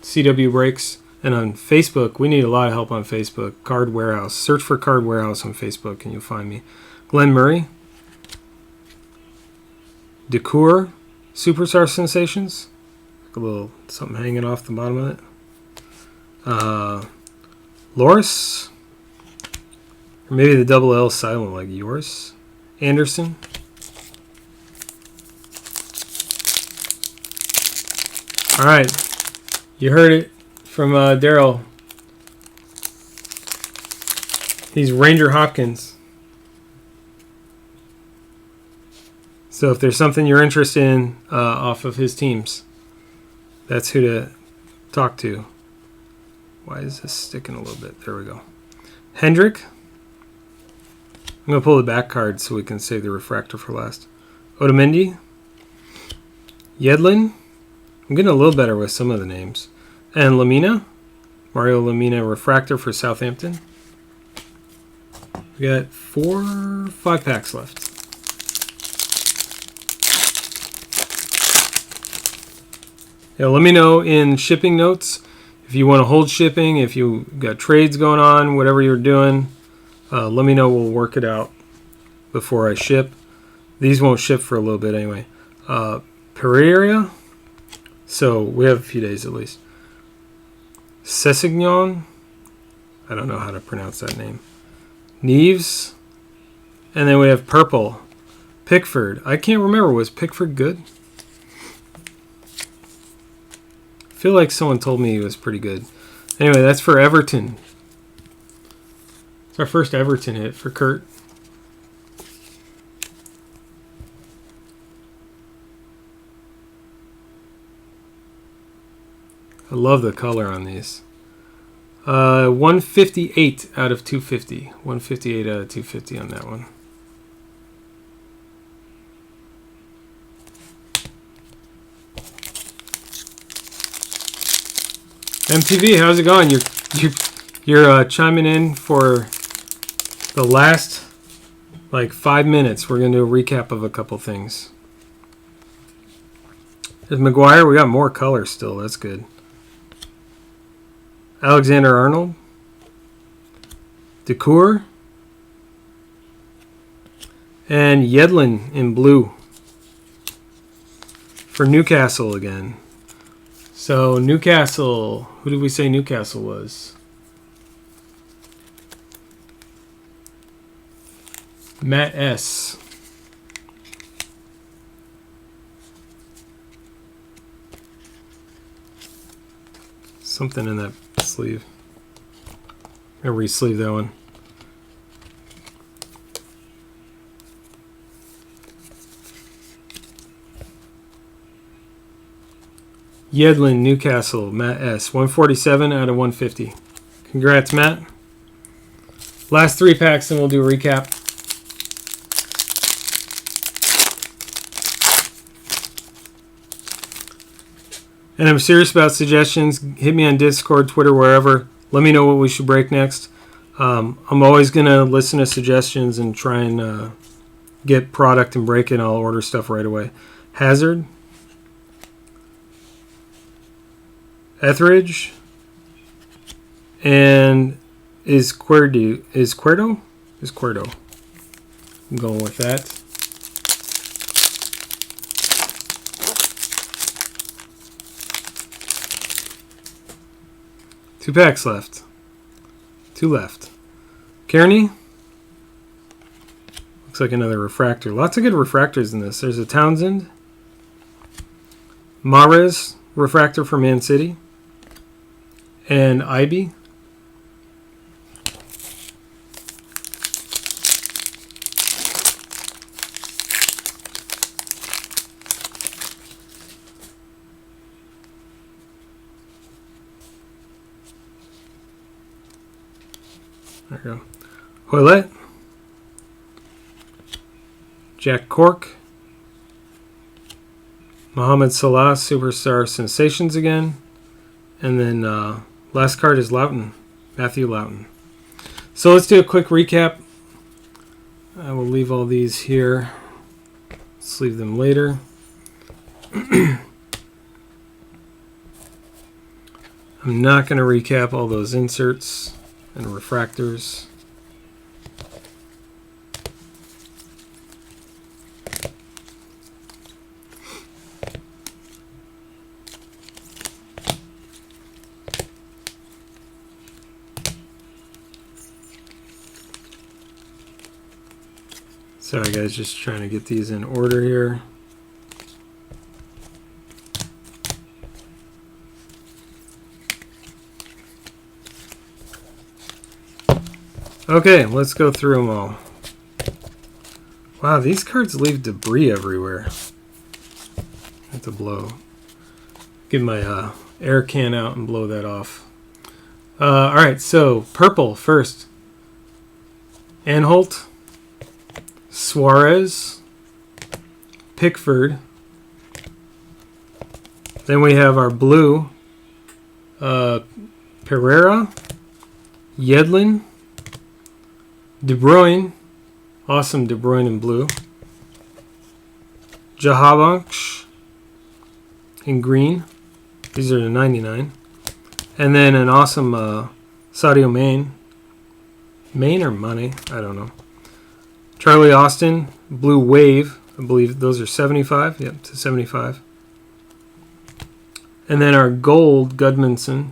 CW Breaks, and on Facebook. We need a lot of help on Facebook. Card Warehouse. Search for Card Warehouse on Facebook and you'll find me. Glenn Murray. Decour. Superstar Sensations. A little something hanging off the bottom of it. Loris. Or maybe the double L silent like yours. Anderson. Alright. You heard it from Daryl. He's Ranger Hopkins. So if there's something you're interested in off of his teams, that's who to talk to. Why is this sticking a little bit? There we go. Hendrick. I'm going to pull the back card so we can save the refractor for last. Otamendi. Yedlin. I'm getting a little better with some of the names. And Lamina. Mario Lamina refractor for Southampton. We got 5 packs left. Yeah, let me know in shipping notes if you want to hold shipping, if you got trades going on, whatever you're doing. Let me know. We'll work it out before I ship. These won't ship for a little bit anyway. Pereira. So we have a few days at least. Sessignon. I don't know how to pronounce that name. Neves. And then we have purple. Pickford. I can't remember. Was Pickford good? I feel like someone told me he was pretty good. Anyway, that's for Everton. It's our first Everton hit for Kurt. I love the color on these. 158 out of 250. 158 out of 250 on that one. MTV, how's it going? You're chiming in for the last 5 minutes. We're gonna do a recap of a couple things. There's Maguire. We got more color still. That's good. Alexander-Arnold. Decour. And Yedlin in blue. For Newcastle again. So Newcastle, who did we say Newcastle was? Matt S. Something in that sleeve. I'm going to re-sleeve that one. Yedlin, Newcastle, Matt S. 147 out of 150. Congrats, Matt. Last 3 packs and we'll do a recap. And I'm serious about suggestions. Hit me on Discord, Twitter, wherever. Let me know what we should break next. I'm always going to listen to suggestions and try and get product and break it. I'll order stuff right away. Hazard. Etheridge. And is Cuerdo? I'm going with that. Two packs left. Two left. Kearney. Looks like another refractor. Lots of good refractors in this. There's a Townsend. Mahrez refractor for Man City. And Ibe. There we go. Hoylett. Jack Cork. Mohamed Salah, Superstar Sensations again. And then last card is Loughton. Matthew Loughton. So let's do a quick recap. I will leave all these here. Let's leave them later. I'm not going to recap all those inserts and refractors. Sorry guys, just trying to get these in order here. Okay, let's go through them all. Wow, these cards leave debris everywhere. I have to get my air can out and blow that off. Alright, so purple first. Anholt. Suarez. Pickford. Then we have our blue. Pereira. Yedlin. De Bruyne, awesome De Bruyne in blue. Jahabanks in green. These are the 99. And then an awesome Sadio Mane. Mane or Money? I don't know. Charlie Austin, Blue Wave. I believe those are 75. Yep, to 75. And then our gold Gudmundsson.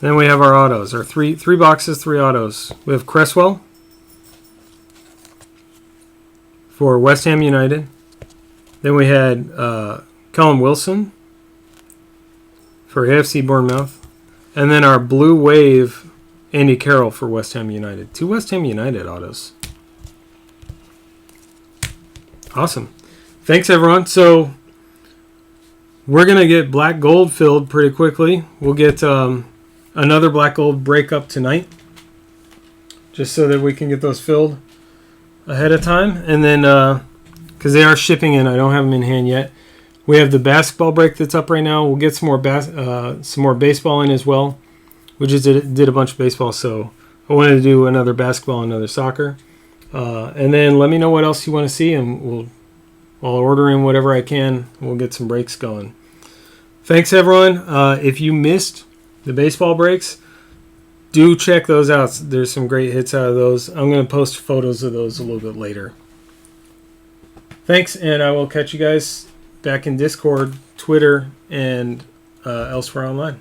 Then we have our autos, our three boxes, 3 autos. We have Cresswell for West Ham United. Then we had Callum Wilson for AFC Bournemouth. And then our Blue Wave, Andy Carroll for West Ham United. 2 West Ham United autos. Awesome. Thanks, everyone. So we're going to get black gold filled pretty quickly. We'll get another black gold breakup tonight, just so that we can get those filled ahead of time. And then, because they are shipping in, I don't have them in hand yet. We have the basketball break that's up right now. We'll get some more baseball in as well. We just did a bunch of baseball, so I wanted to do another basketball, another soccer. And then let me know what else you want to see, and I'll order in whatever I can. We'll get some breaks going. Thanks, everyone. If you missed the baseball breaks, do check those out. There's some great hits out of those. I'm going to post photos of those a little bit later. Thanks, and I will catch you guys back in Discord, Twitter, and elsewhere online.